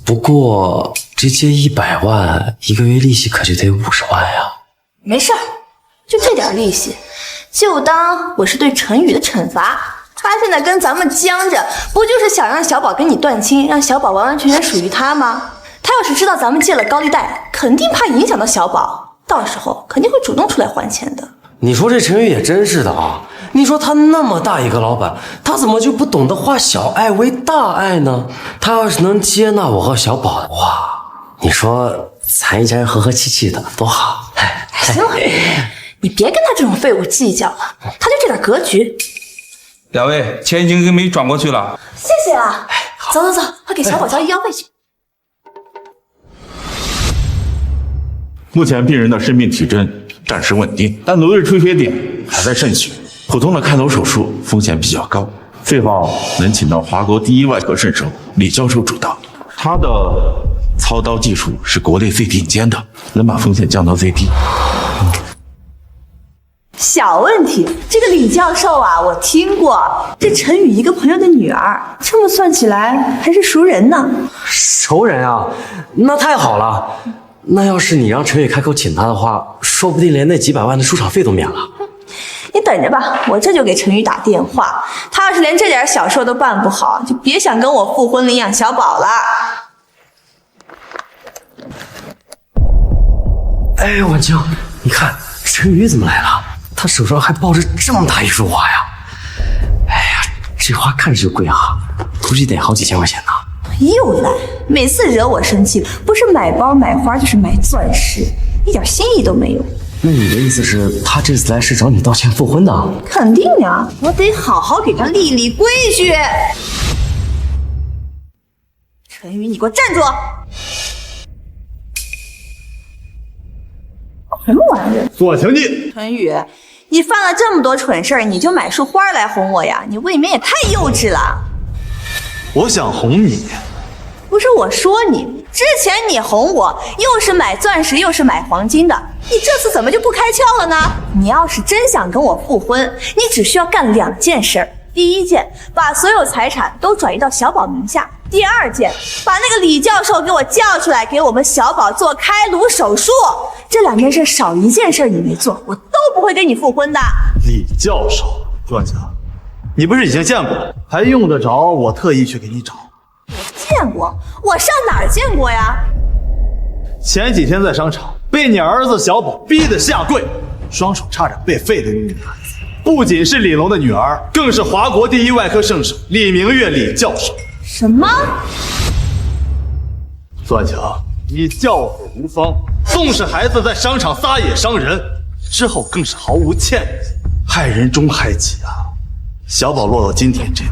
不过这借100万，一个月利息可就得50万呀。没事儿，就这点利息，就当我是对陈宇的惩罚。他现在跟咱们僵着，不就是想让小宝跟你断亲，让小宝完完全全属于他吗？他要是知道咱们借了高利贷，肯定怕影响到小宝，到时候肯定会主动出来还钱的。你说这陈宇也真是的啊！你说他那么大一个老板，他怎么就不懂得化小爱为大爱呢？他要是能接纳我和小宝的话，你说咱一家人和和气气的多好。行了，你别跟他这种废物计较了，他就这点格局。两位，钱已经给没转过去了。谢谢啊！走走走，快给小宝交医药费去。目前病人的生命体征暂时稳定，但颅内出血点还在渗血，普通的开颅手术风险比较高，最好能请到华国第一外科圣手李教授主刀，他的操刀技术是国内最顶尖的，能把风险降到最低。小问题，这个李教授啊，我听过，这陈宇一个朋友的女儿，这么算起来还是熟人呢。熟人啊，那太好了。那要是你让陈宇开口请他的话，说不定连那几百万的出场费都免了。你等着吧，我这就给陈宇打电话。他要是连这点小事都办不好，就别想跟我复婚领养小宝了。哎，婉清，你看陈宇怎么来了？他手上还抱着这么大一束花呀！哎呀，这花看着就贵啊，估计得好几千块钱呢。又来，每次惹我生气，不是买包买花就是买钻石，一点心意都没有。那你的意思是，他这次来是找你道歉复婚的？肯定呀，我得好好给他立立规矩。陈宇，你给我站住！什么玩意儿？左请你。陈宇，你犯了这么多蠢事儿，你就买束花来哄我呀？你未免也太幼稚了。我想哄你。不是我说你，之前你哄我，又是买钻石又是买黄金的，你这次怎么就不开窍了呢？你要是真想跟我复婚，你只需要干2件事。第一件，把所有财产都转移到小宝名下；第二件，把那个李教授给我叫出来，给我们小宝做开颅手术。这2件事少一件事你没做，我都不会跟你复婚的。李教授，朱婉清，你不是已经见过了，还用得着我特意去给你找？见过？我上哪儿见过呀？前几天在商场被你儿子小宝逼得下跪，双手差点被废的那个女孩子，不仅是李龙的女儿，更是华国第1外科圣手李明月李教授。什么？苏婉清，你教子无方，纵使孩子在商场撒野伤人，之后更是毫无歉意，害人终害己啊！小宝落到今天这步，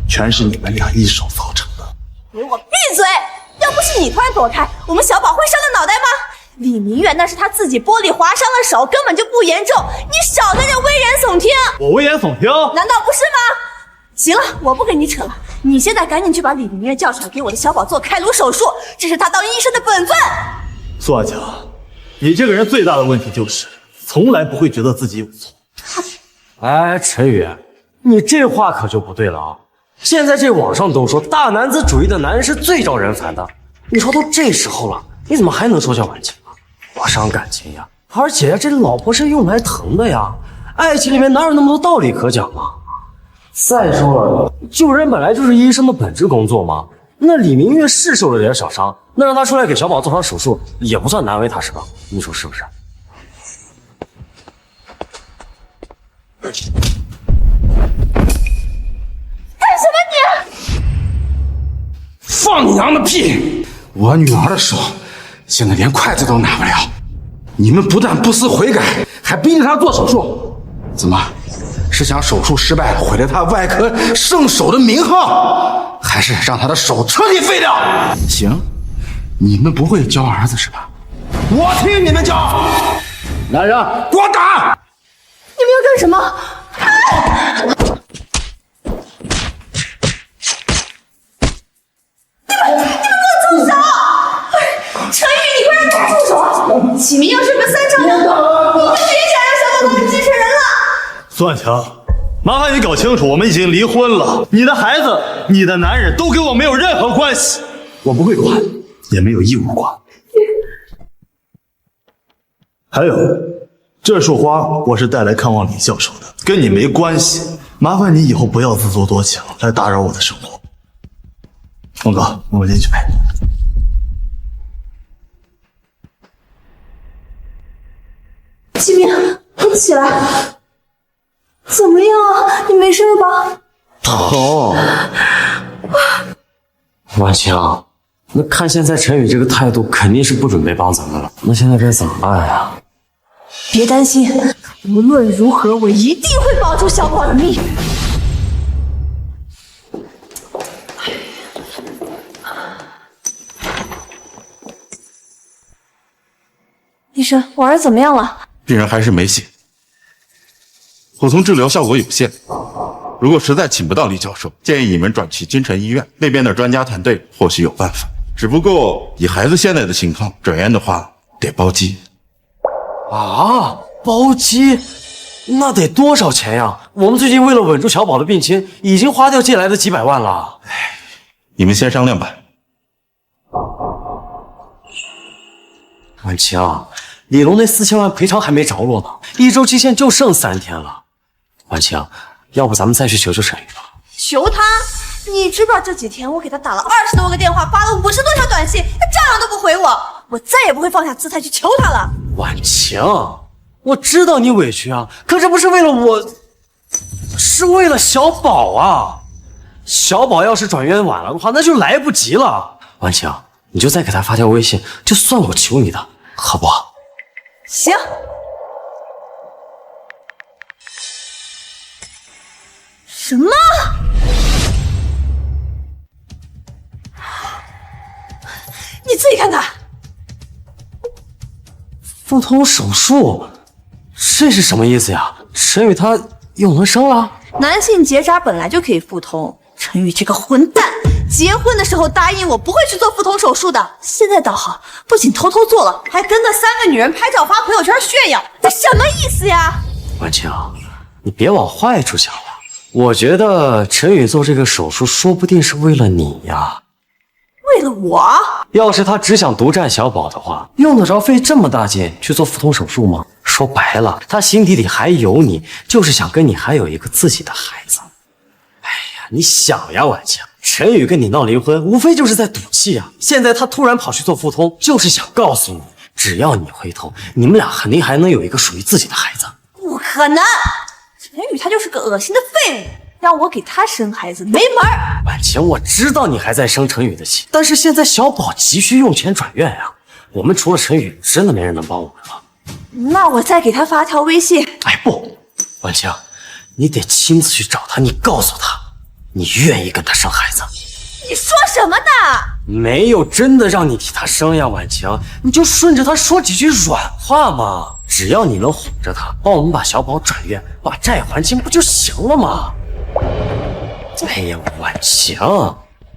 全是你们俩一手造成的。给我闭嘴！要不是你突然躲开，我们小宝会伤了脑袋吗？李明月那是他自己玻璃划伤了手，根本就不严重，你少在这危言耸听。我危言耸听？难道不是吗？行了，我不跟你扯了，你现在赶紧去把李明月叫出来，给我的小宝做开颅手术，这是他当医生的本分。苏婉清，你这个人最大的问题就是从来不会觉得自己有错。哎，陈宇，你这话可就不对了啊！现在这网上都说大男子主义的男人是最招人烦的，你说都这时候了，你怎么还能说笑婉清啊？多伤感情呀！而且呀，这老婆是用来疼的呀，爱情里面哪有那么多道理可讲啊？再说了，救人本来就是医生的本职工作嘛。那李明月是受了点小伤，那让他出来给小宝做场手术，也不算难为他是吧？你说是不是？干什么你？放你娘的屁！我女儿的手现在连筷子都拿不了，你们不但不思悔改，还逼着她做手术，怎么是想手术失败毁了她外科圣手的名号，还是让她的手彻底废掉？行，你们不会教儿子是吧？我替你们教！来人，给我打！你们要干什么？你们给我住手！陈宇，你快让他住手！启明要是个3场2赌，你就别想让小宝当继承人了。苏婉清，麻烦你搞清楚，我们已经离婚了，你的孩子、你的男人都跟我没有任何关系，我不会管，也没有义务管。还有，这束花我是带来看望李教授的，跟你没关系。麻烦你以后不要自作多情，来打扰我的生活。孟哥，我们进去呗。启明，你起来，怎么样啊？你没事吧？疼。婉清，那看现在陈宇这个态度，肯定是不准备帮咱们了。那现在该怎么办呀？别担心，无论如何，我一定会保住小宝的命。医生，我儿子怎么样了？病人还是没醒，普通治疗效果有限。如果实在请不到李教授，建议你们转去京城医院，那边的专家团队或许有办法。只不过以孩子现在的情况，转院的话得包机。啊，包机，那得多少钱呀？我们最近为了稳住小宝的病情，已经花掉借来的几百万了。你们先商量吧。婉晴，李龙那4000万赔偿还没着落呢，1周期限就剩3天了。婉晴，要不咱们再去求求陈宇吧？求他？你知不知道这几天我给他打了20多个电话，发了50多条短信，他照样都不回我。我再也不会放下姿态去求他了。婉晴，我知道你委屈啊，可这不是为了我，是为了小宝啊。小宝要是转院晚了的话，那就来不及了。婉晴，你就再给他发条微信，就算我求你的，好不好？行。什么？你自己看看。腹通手术，这是什么意思呀？陈宇他又能生了？男性结扎本来就可以腹通，陈宇这个混蛋，结婚的时候答应我不会去做腹通手术的，现在倒好，不仅偷偷做了，还跟那3个女人拍照发朋友圈炫耀，这什么意思呀？婉晴，你别往坏处想了。我觉得陈宇做这个手术，说不定是为了你呀。为了我？要是他只想独占小宝的话，用得着费这么大劲去做腹通手术吗？说白了，他心底里还有你，就是想跟你还有一个自己的孩子。哎呀，你想呀，婉晴，陈宇跟你闹离婚，无非就是在赌气啊。现在他突然跑去做腹通，就是想告诉你，只要你回头，你们俩肯定还能有一个属于自己的孩子。不可能，陈宇他就是个恶心的废物，让我给他生孩子没门儿。婉晴，我知道你还在生陈宇的气，但是现在小宝急需用钱转院呀，我们除了陈宇，真的没人能帮我们了。那我再给他发条微信。哎不，婉晴，你得亲自去找他，你告诉他，你愿意跟他生孩子。你说什么呢？没有真的让你替他生呀，婉晴，你就顺着他说几句软话嘛。只要你能哄着他，帮我们把小宝转院，把债还清，不就行了吗？哎呀，婉晴，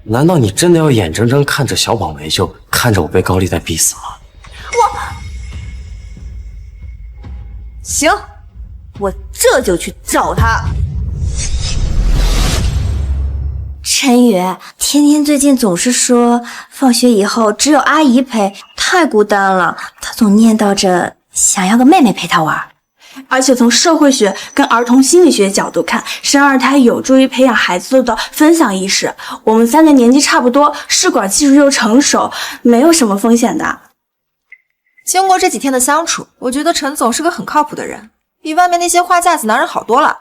难道你真的要眼睁睁看着小宝没救，看着我被高利贷逼死吗？行，我这就去找他。陈宇，天天最近总是说放学以后只有阿姨陪，太孤单了。他总念叨着想要个妹妹陪他玩。而且从社会学跟儿童心理学角度看，生2胎有助于培养孩子的分享意识。我们3个年纪差不多，试管技术又成熟，没有什么风险的。经过这几天的相处，我觉得陈总是个很靠谱的人，比外面那些花架子男人好多了。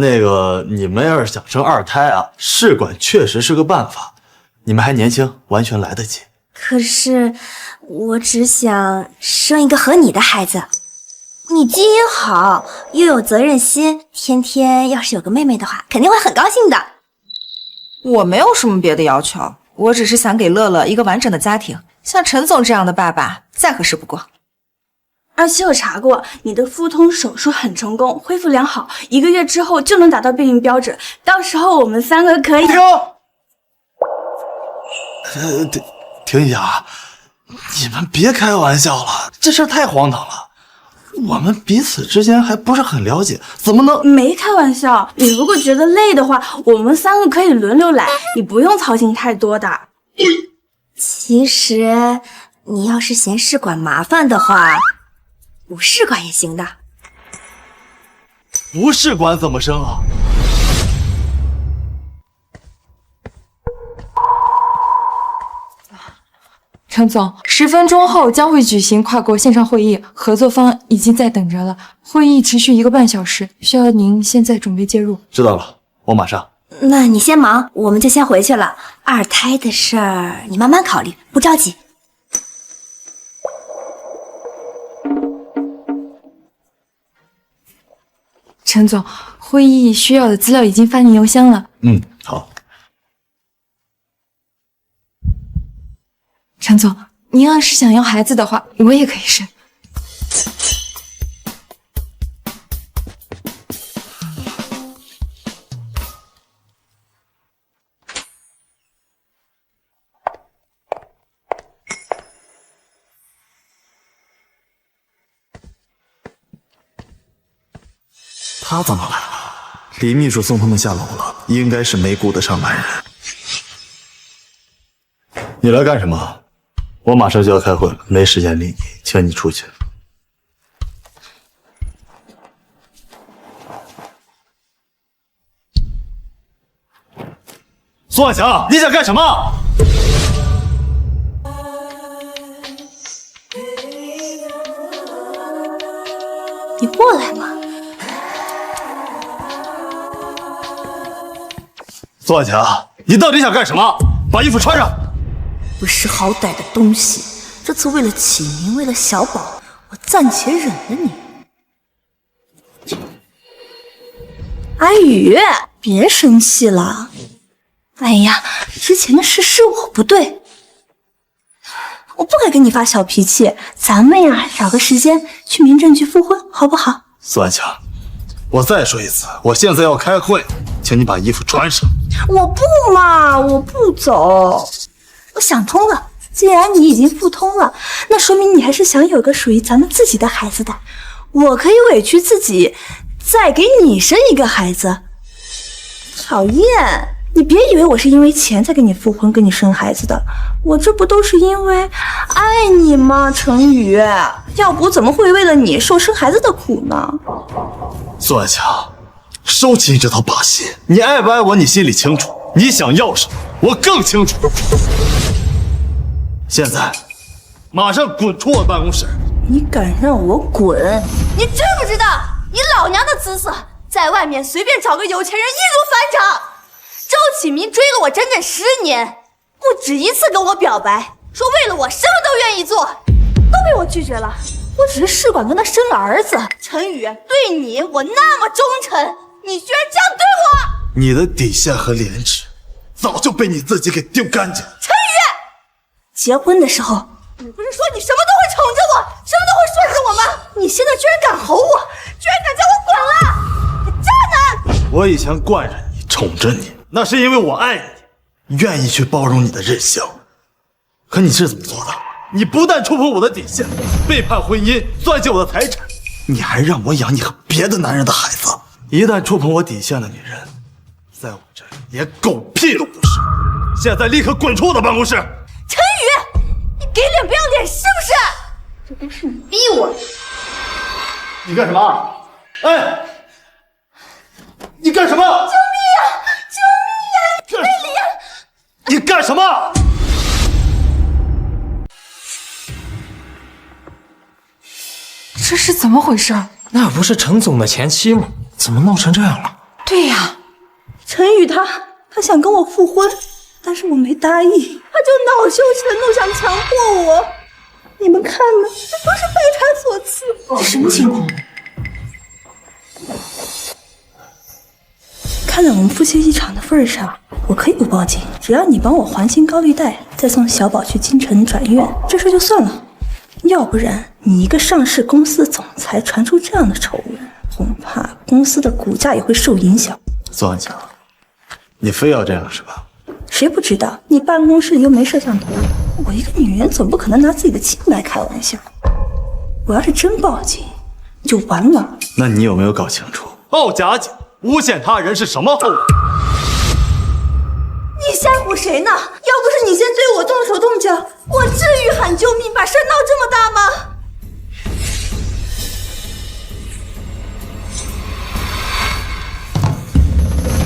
那个你们要是想生2胎啊，试管确实是个办法。你们还年轻，完全来得及。可是我只想生一个和你的孩子。你基因好，又有责任心，天天要是有个妹妹的话，肯定会很高兴的。我没有什么别的要求，我只是想给乐乐一个完整的家庭，像陈总这样的爸爸再合适不过。而且我查过，你的腹通手术很成功，恢复良好，1个月之后就能达到避孕标准，到时候我们3个可以。停一下啊！你们别开玩笑了，这事儿太荒唐了。我们彼此之间还不是很了解，怎么能……没开玩笑，你如果觉得累的话，我们3个可以轮流来，你不用操心太多的。其实你要是嫌试管麻烦的话，无试管也行的。无试管怎么生啊？陈总，10分钟后将会举行跨国线上会议，合作方已经在等着了。会议持续1个半小时，需要您现在准备介入。知道了，我马上。那你先忙，我们就先回去了。2胎的事儿你慢慢考虑，不着急。陈总，会议需要的资料已经发您邮箱了。好。陈总，您要是想要孩子的话，我也可以生。他怎么来了？李秘书送他们下楼了，应该是没顾得上男人。你来干什么？我马上就要开会了，没时间理你，请你出去。苏万强，你想干什么？你过来嘛。苏万强，你到底想干什么？把衣服穿上。不识好歹的东西！这次为了启明，为了小宝，我暂且忍了你。阿宇，别生气了。哎呀，之前的事是我不对，我不该跟你发小脾气。咱们呀，找个时间去民政局复婚，好不好？苏万强，我再说一次，我现在要开会，请你把衣服穿上。我不嘛，我不走。我想通了，既然你已经复通了，那说明你还是想有个属于咱们自己的孩子的。我可以委屈自己，再给你生一个孩子。讨厌！你别以为我是因为钱才给你复婚、给你生孩子的，我这不都是因为爱你吗？程宇，要不怎么会为了你受生孩子的苦呢？苏万强，收起你这套把戏。你爱不爱我，你心里清楚。你想要什么，我更清楚。现在，马上滚出我办公室！你敢让我滚？你知不知道你老娘的姿色，在外面随便找个有钱人易如反掌。周启明追了我整整10年，不止一次跟我表白，说为了我什么都愿意做，都被我拒绝了。我只是试管跟他生了儿子。陈宇，对你我那么忠诚，你居然这样对我！你的底线和廉耻，早就被你自己给丢干净了。陈宇，结婚的时候，你不是说你什么都会宠着我，什么都会顺着我吗？你现在居然敢吼我，居然敢叫我滚了！你渣男！我以前惯着你，宠着你，那是因为我爱你，愿意去包容你的任性。可你是怎么做的？你不但触碰我的底线，背叛婚姻，算计我的财产，你还让我养你和别的男人的孩子。一旦触碰我底线的女人，在我这里连狗屁都不是。现在立刻滚出我的办公室！陈宇，你给脸不要脸是不是？这都是你逼我的。你干什么？哎，你干什么？救命啊！救命啊！贝里啊！你干什么？这是怎么回事？那不是陈总的前妻吗？怎么闹成这样了？对呀，陈宇他想跟我复婚，但是我没答应，他就恼羞成怒，想强迫我。你们看呢？这都是被他所赐。这什么情况？看在我们夫妻一场的份上，我可以不报警，只要你帮我还清高利贷，再送小宝去京城转院，这事就算了。要不然，你一个上市公司的总裁传出这样的丑闻，恐怕公司的股价也会受影响。苏万强，你非要这样是吧？谁不知道你办公室里又没摄像头？我一个女人总不可能拿自己的清白开玩笑。我要是真报警，就完了。那你有没有搞清楚，报假警、诬陷他人是什么后果？你吓唬谁呢？要不是你先对我动手动脚，我至于喊救命，把事闹这么大吗？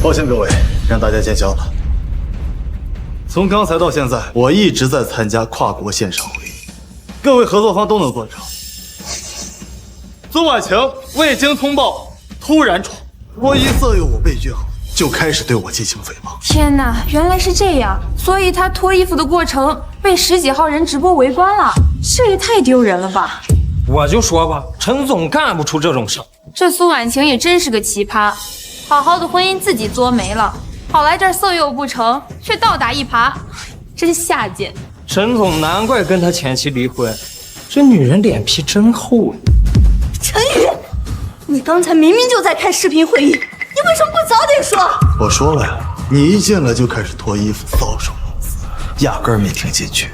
抱歉各位，让大家见笑了。从刚才到现在，我一直在参加跨国线上会议，各位合作方都能做证。孙婉晴未经通报突然闯，脱衣色诱我被拒后，就开始对我进行诽谤。天哪，原来是这样，所以他脱衣服的过程被10几号人直播围观了，这也太丢人了吧！我就说吧，陈总干不出这种事。这苏婉晴也真是个奇葩，好好的婚姻自己作没了，跑来这儿色诱不成，却倒打一耙，真下贱。陈总难怪跟他前妻离婚，这女人脸皮真厚啊。陈宇，你刚才明明就在开视频会议，你为什么不早点说？我说了呀，你一进来就开始脱衣服搔首弄姿，压根儿没听进去。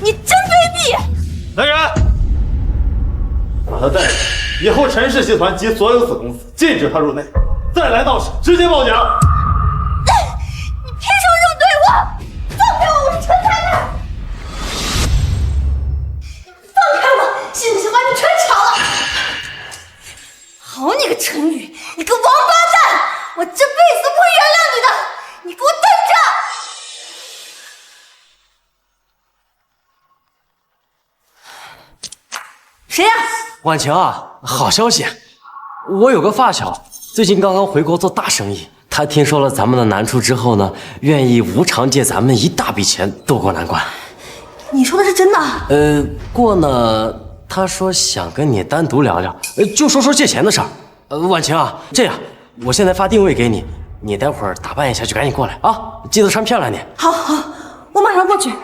你真卑鄙！来人，把他带走。以后陈氏集团及所有子公司禁止他入内。再来闹事，直接报警。你凭什么这么对我？放开我，我是陈太太！放开我，信不信把你全炒了？好你个陈宇，你个王八蛋！我这辈子都不会原谅你的！你给我等着！谁呀？婉晴啊，好消息！我有个发小，最近刚刚回国做大生意。他听说了咱们的难处之后呢，愿意无偿借咱们一大笔钱渡过难关。你说的是真的？不过呢，他说想跟你单独聊聊，就说借钱的事儿。婉晴啊，这样，我现在发定位给你，你待会儿打扮一下就赶紧过来啊，记得穿漂亮点。好，我马上过去。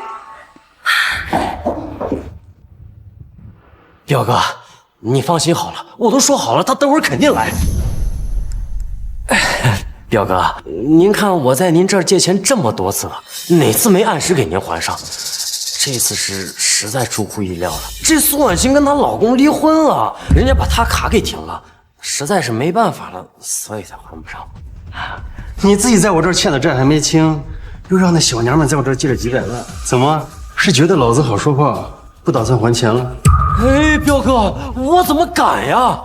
表哥，你放心好了，我都说好了，他等会儿肯定来。表哥，您看我在您这儿借钱这么多次了，哪次没按时给您还上？这次是实在出乎意料了。这苏婉清跟她老公离婚了，人家把她卡给停了，实在是没办法了，所以才还不上。你自己在我这儿欠的债还没清，又让那小娘们在我这儿借了几百万，怎么是觉得老子好说话，不打算还钱了？哎，表哥，我怎么敢呀？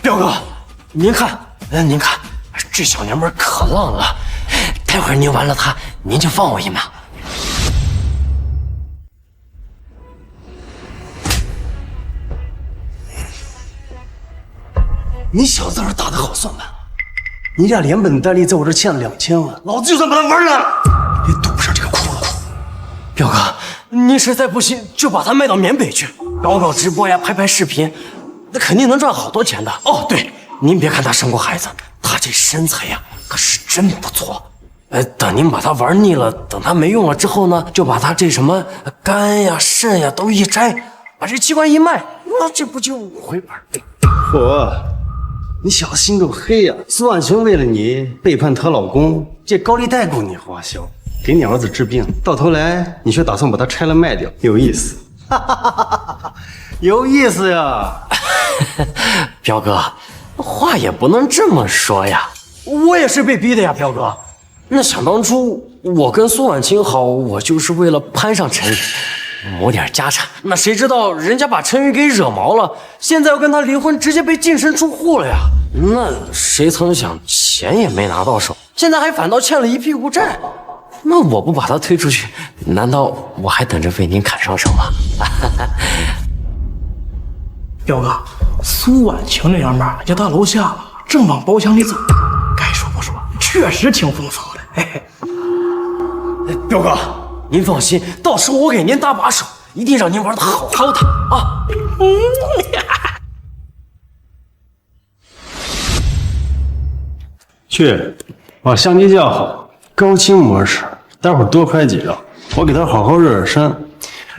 表哥，您看，这小娘们可浪了，待会儿您完了她，您就放我一马。你小子打得好算盘，你俩连本带利在我这欠了2000万，老子就算把他玩了，也堵不上这个窟窿。表哥，您实在不行就把它卖到缅北去，搞直播呀，拍视频，那肯定能赚好多钱的。哦，对，您别看她生过孩子，她这身材呀可是真不错。等您把她玩腻了，等她没用了之后呢，就把她这什么肝呀、肾呀都一摘，把这器官一卖，那这不就回本？嚯，你小子心够黑呀！苏婉晴为了你背叛她老公，借高利贷供你花销，给你儿子治病，到头来你却打算把它拆了卖掉，有意思，有意思呀！彪哥，话也不能这么说呀，我也是被逼的呀，彪哥。那想当初我跟苏婉清好，我就是为了攀上陈宇，谋点家产。那谁知道人家把陈宇给惹毛了，现在要跟他离婚，直接被净身出户了呀。那谁曾想钱也没拿到手，现在还反倒欠了一屁股债。那我不把他推出去，难道我还等着被您砍上手吗？彪哥，苏婉晴那娘们儿就到楼下了，正往包厢里走。该说不说，确实挺风骚的。嘿嘿，彪哥，您放心，到时候我给您搭把手，一定让您玩的好好的啊！去，把相机架好，高清模式，待会儿多拍几张，我给他好好热身，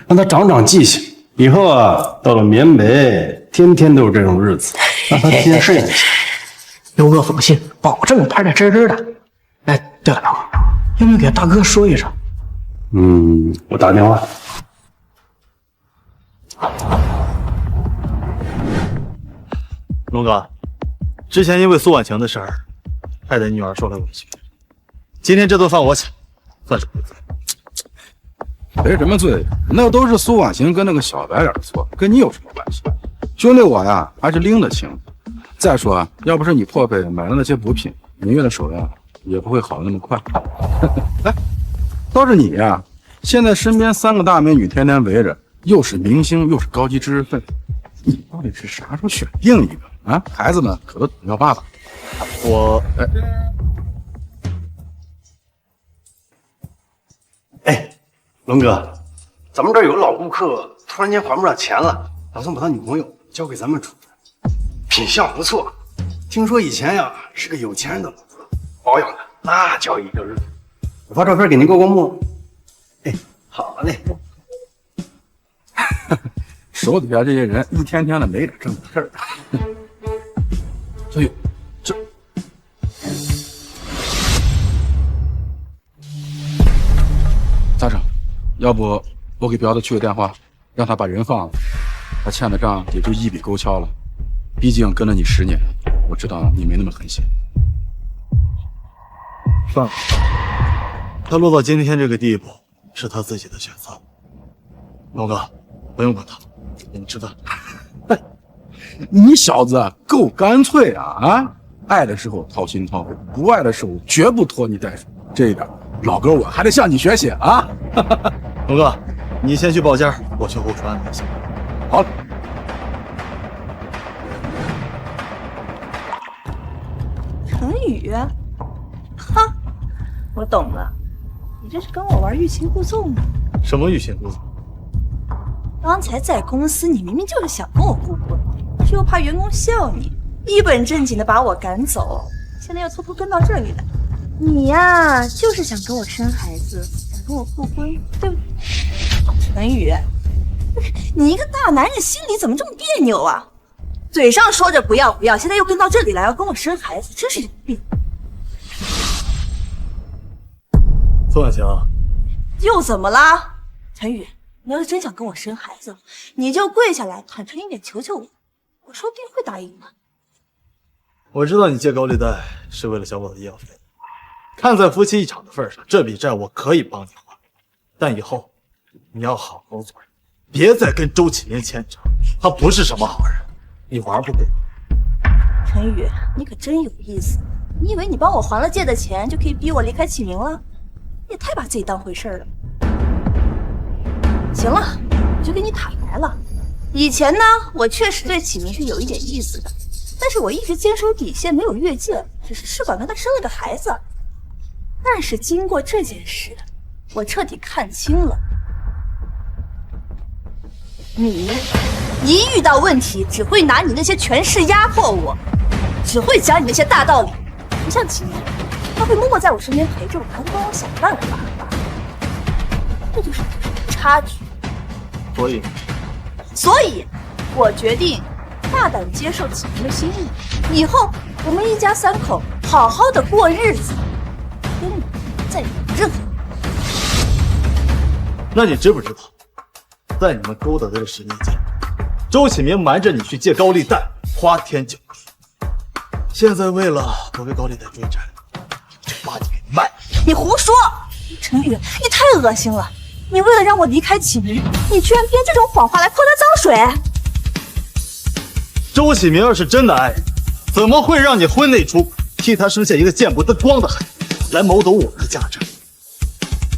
让他长记性。以后啊，到了缅北，天天都是这种日子，让他提前适应一下。彪哥放心，保证拍得真真的。哎，对了，彪哥，要不要给大哥说一声？我打电话。龙哥，之前因为苏婉晴的事儿，害得你女儿受了委屈。今天这顿饭我请，算是赔罪。赔什么罪？那都是苏婉晴跟那个小白脸的错，跟你有什么关系？兄弟我呀，还是拎得清。再说，要不是你破费买了那些补品，明月的手呀也不会好的那么快。哎，倒是你呀，现在身边3个大美女天天围着，又是明星又是高级知识分子，你到底是啥时候选定一个啊？孩子们可都等要爸爸。龙哥，咱们这儿有个老顾客突然间还不上钱了，打算把他女朋友交给咱们处分，品相不错，听说以前呀是个有钱人的老婆，保养的那叫一个热。我发照片给您过目。哎，好嘞。手底下这些人一天天的没点正经事儿。哎呦，这咋整？要不我给彪子去个电话，让他把人放了。他欠的账也就一笔勾销了。毕竟跟了你10年，我知道你没那么狠心。算了，他落到今天这个地步，是他自己的选择。龙哥，不用管他，给你吃饭。你小子够干脆啊！啊，爱的时候掏心掏肺，不爱的时候绝不拖泥带水。这一点，老哥我还得向你学习啊！龙哥，你先去报价，我去后厨安排一下。好。陈宇，哈，我懂了，你这是跟我玩欲擒故纵呢。什么欲擒故纵？刚才在公司，你明明就是想跟我互混，但是又怕员工笑你，一本正经的把我赶走，现在又偷偷跟到这里来。你呀，就是想跟我生孩子，想跟我复婚，对不对？陈宇，你一个大男人心里怎么这么别扭啊？嘴上说着不要不要，现在又跟到这里来要跟我生孩子，真是有病。宋婉晴，又怎么啦？陈宇，你要是真想跟我生孩子，你就跪下来坦诚一点求求我，我说不定会答应的。我知道你借高利贷是为了小宝的医药费，看在夫妻一场的份上，这笔债我可以帮你还，但以后你要好好做人，别再跟周启明牵扯，他不是什么好人，你玩不过。陈宇，你可真有意思，你以为你帮我还了借的钱就可以逼我离开启明了？你也太把自己当回事了。行了，我就跟你坦白了，以前呢，我确实对启明是有一点意思的，但是我一直坚守底线，没有越界，只是试管跟他生了个孩子。但是经过这件事，我彻底看清了，你一遇到问题只会拿你那些权势压迫我，只会讲你那些大道理，不像启明，他会默默在我身边陪着我，还会帮我想办法。这就是差距。所以，我决定大胆接受启明的心意，以后我们一家3口好好的过日子，跟你再没有任何。那你知不知道，在你们勾搭的这10年间，周启明瞒着你去借高利贷，花天酒地，现在为了不被高利贷追债，就把你给卖。你胡说，陈宇，你太恶心了！你为了让我离开启明，你居然编这种谎话来泼他脏水。周启明要是真的爱你，怎么会让你婚内出轨，替他生下一个见不得光的孩子，来谋夺我们的家产？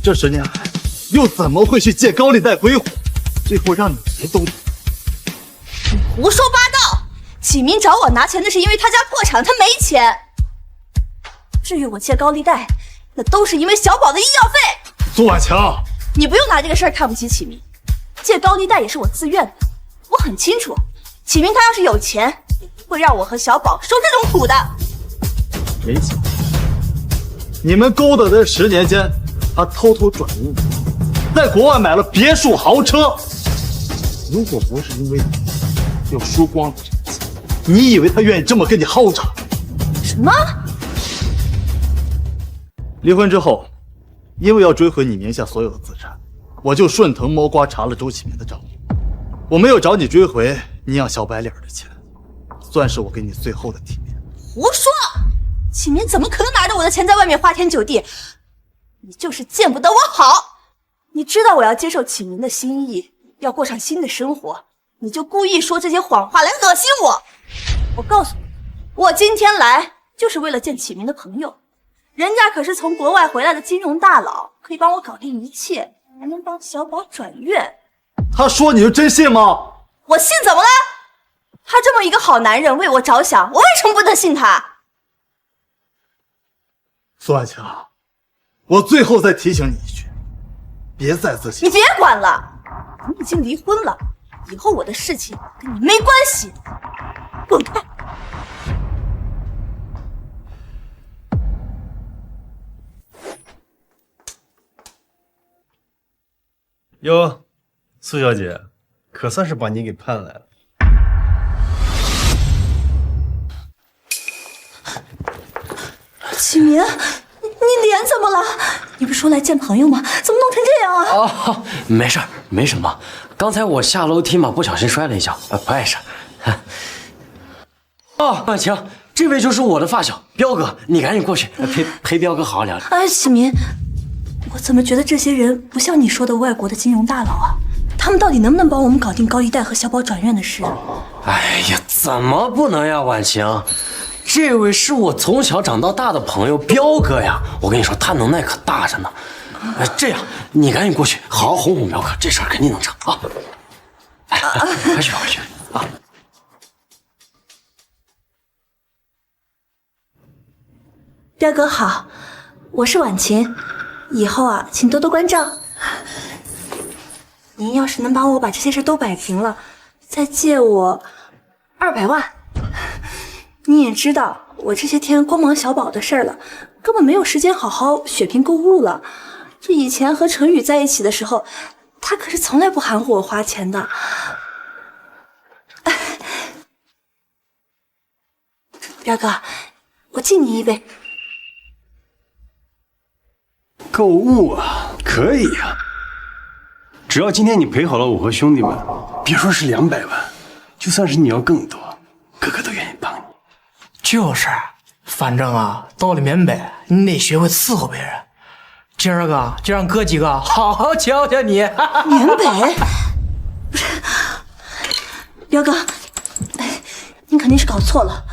这10年来，又怎么会去借高利贷归还，最后让你们都……你胡说八道！启明找我拿钱，那是因为他家破产，他没钱。至于我借高利贷，那都是因为小宝的医药费。苏婉强，你不用拿这个事儿看不起启明，借高利贷也是我自愿的。我很清楚，启明他要是有钱，也不会让我和小宝受这种苦的。没钱？你们勾搭的10年间，他偷偷转移你，在国外买了别墅豪车。如果不是因为你又输光了这个钱，你以为他愿意这么跟你耗着？什么？离婚之后，因为要追回你名下所有的资产，我就顺藤摸瓜查了周启明的账户。我没有找你追回你养小白脸的钱，算是我给你最后的体面。胡说！启明怎么可能拿着我的钱在外面花天酒地？你就是见不得我好。你知道我要接受启明的心意，要过上新的生活，你就故意说这些谎话来恶心我。我告诉你，我今天来就是为了见启明的朋友，人家可是从国外回来的金融大佬，可以帮我搞定一切，还能帮小宝转院。他说你就真信吗？我信怎么了？他这么一个好男人为我着想，我为什么不能信他？苏婉强，我最后再提醒你一句，别再自信。你别管了，你已经离婚了，以后我的事情跟你没关系，滚开！哟，苏小姐，可算是把你给盼来了。启明，你脸怎么了？你不是说来见朋友吗？怎么弄成这样啊？哦，没事儿，没什么。刚才我下楼梯嘛，不小心摔了一跤，不碍事。哦，婉晴，这位就是我的发小彪哥，你赶紧过去陪彪哥好好聊聊。哎，启明，我怎么觉得这些人不像你说的外国的金融大佬啊？他们到底能不能帮我们搞定高一代和小宝转院的事？哎呀，怎么不能呀，婉晴？这位是我从小长到大的朋友彪哥呀，我跟你说，他能耐可大着呢。这样，你赶紧过去，好好哄哄彪哥，这事儿肯定能成啊！哎，快去快去啊！彪哥好，我是婉晴，以后啊，请多多关照。您要是能帮我把这些事都摆平了，再借我200万。你也知道，我这些天光忙小宝的事儿了，根本没有时间好好血拼购物了。这以前和陈宇在一起的时候，他可是从来不含糊我花钱的。彪哥，我敬你一杯。购物啊，可以啊，只要今天你陪好了我和兄弟们，别说是200万，就算是你要更多，哥哥都愿意帮你。就是，反正啊，到了缅北，你得学会伺候别人。今儿个就让哥几个好好教教你。缅北？不是，彪哥，您肯定是搞错了。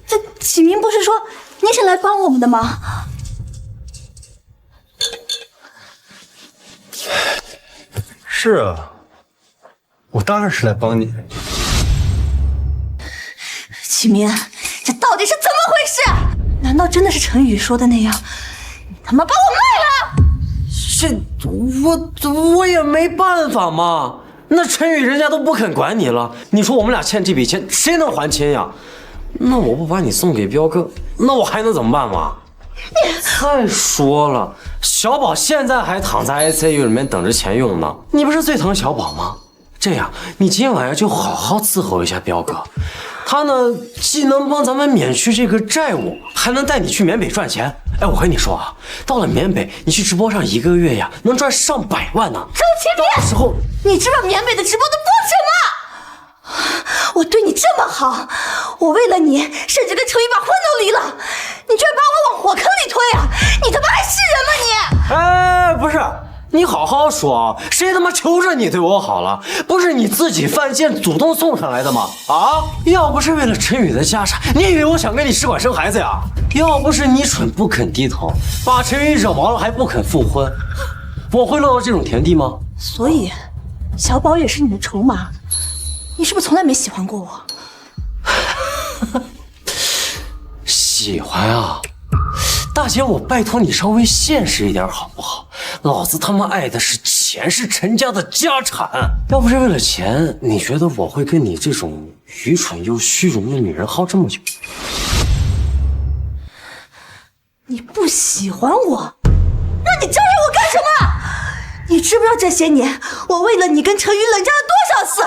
这启明不是说您是来帮我们的吗？是啊，我当然是来帮你。启明，这到底是怎么回事？难道真的是陈宇说的那样？你他妈把我卖了！这我也没办法嘛。那陈宇人家都不肯管你了，你说我们俩欠这笔钱，谁能还清呀？那我不把你送给彪哥，那我还能怎么办嘛？再说了，小宝现在还躺在 ICU 里面等着钱用呢。你不是最疼小宝吗？这样，你今晚就好好伺候一下彪哥，他呢既能帮咱们免去这个债务，还能带你去缅北赚钱。哎，我跟你说啊，到了缅北，你去直播上1个月呀，能赚上百万呢。周启明，到时候你知道缅北的直播的过程吗？我对你这么好，我为了你，甚至跟程宇把婚都离了，你居然把我往火坑里推啊！你他妈还是人吗你？哎，不是，你好好说，谁他妈求着你对我好了？不是你自己犯贱主动送上来的吗？啊！要不是为了陈宇的家产，你以为我想跟你试管生孩子呀？要不是你蠢不肯低头，把陈宇惹毛了还不肯复婚，我会落到这种田地吗？所以，小宝也是你的筹码。你是不是从来没喜欢过我？喜欢啊，大姐，我拜托你稍微现实一点好不好？老子他妈爱的是钱，是陈家的家产。要不是为了钱，你觉得我会跟你这种愚蠢又虚荣的女人耗这么久？你不喜欢我，那你招惹我干什么？你知不知道这些年我为了你跟陈宇冷战了多少次？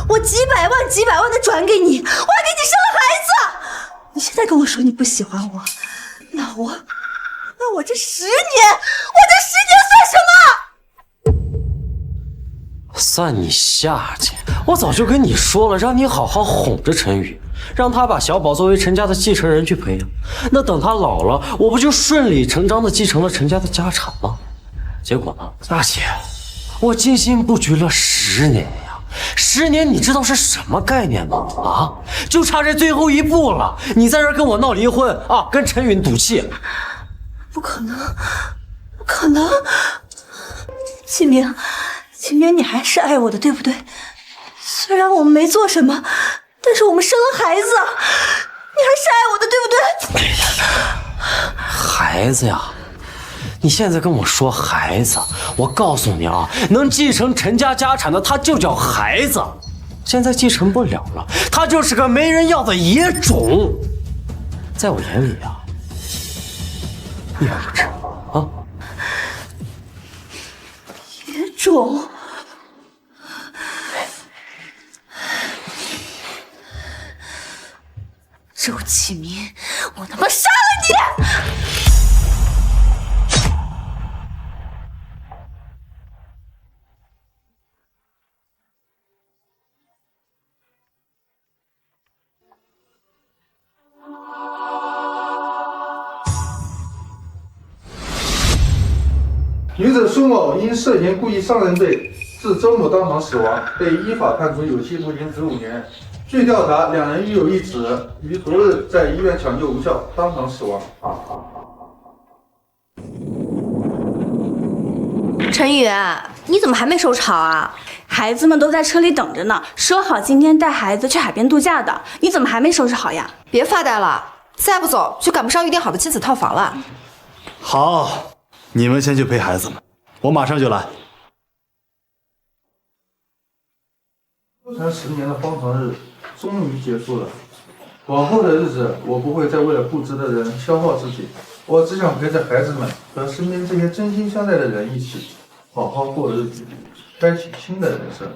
我几百万的转给你，我还给你生了孩子。你现在跟我说你不喜欢我，那我这10年算什么？算你下贱！我早就跟你说了，让你好好哄着陈宇，让他把小宝作为陈家的继承人去培养。那等他老了，我不就顺理成章的继承了陈家的家产吗？结果呢，大姐，我精心布局了10年呀，10年，你知道是什么概念吗？啊，就差这最后一步了。你在这跟我闹离婚啊，跟陈宇赌气？不可能，不可能！启明，你还是爱我的，对不对？虽然我们没做什么，但是我们生了孩子，你还是爱我的，对不对？孩子呀！你现在跟我说孩子，我告诉你啊，能继承陈家家产的，他就叫孩子。现在继承不了了，他就是个没人要的野种。在我眼里啊，一文不值啊。野种。周启明，我他妈杀了你！女子苏某因涉嫌故意伤人罪，致周某当场死亡，被依法判处有期徒刑15年。据调查，两人育有一子，于昨日在医院抢救无效，当场死亡。陈宇，你怎么还没收场啊？孩子们都在车里等着呢，说好今天带孩子去海边度假的，你怎么还没收拾好呀？别发呆了，再不走就赶不上预定好的亲子套房了。好，你们先去陪孩子们，我马上就来。纠缠10年的荒唐日终于结束了，往后的日子，我不会再为了不值的人消耗自己，我只想陪着孩子们和身边这些真心相待的人一起，好好过日子，开启新的人生。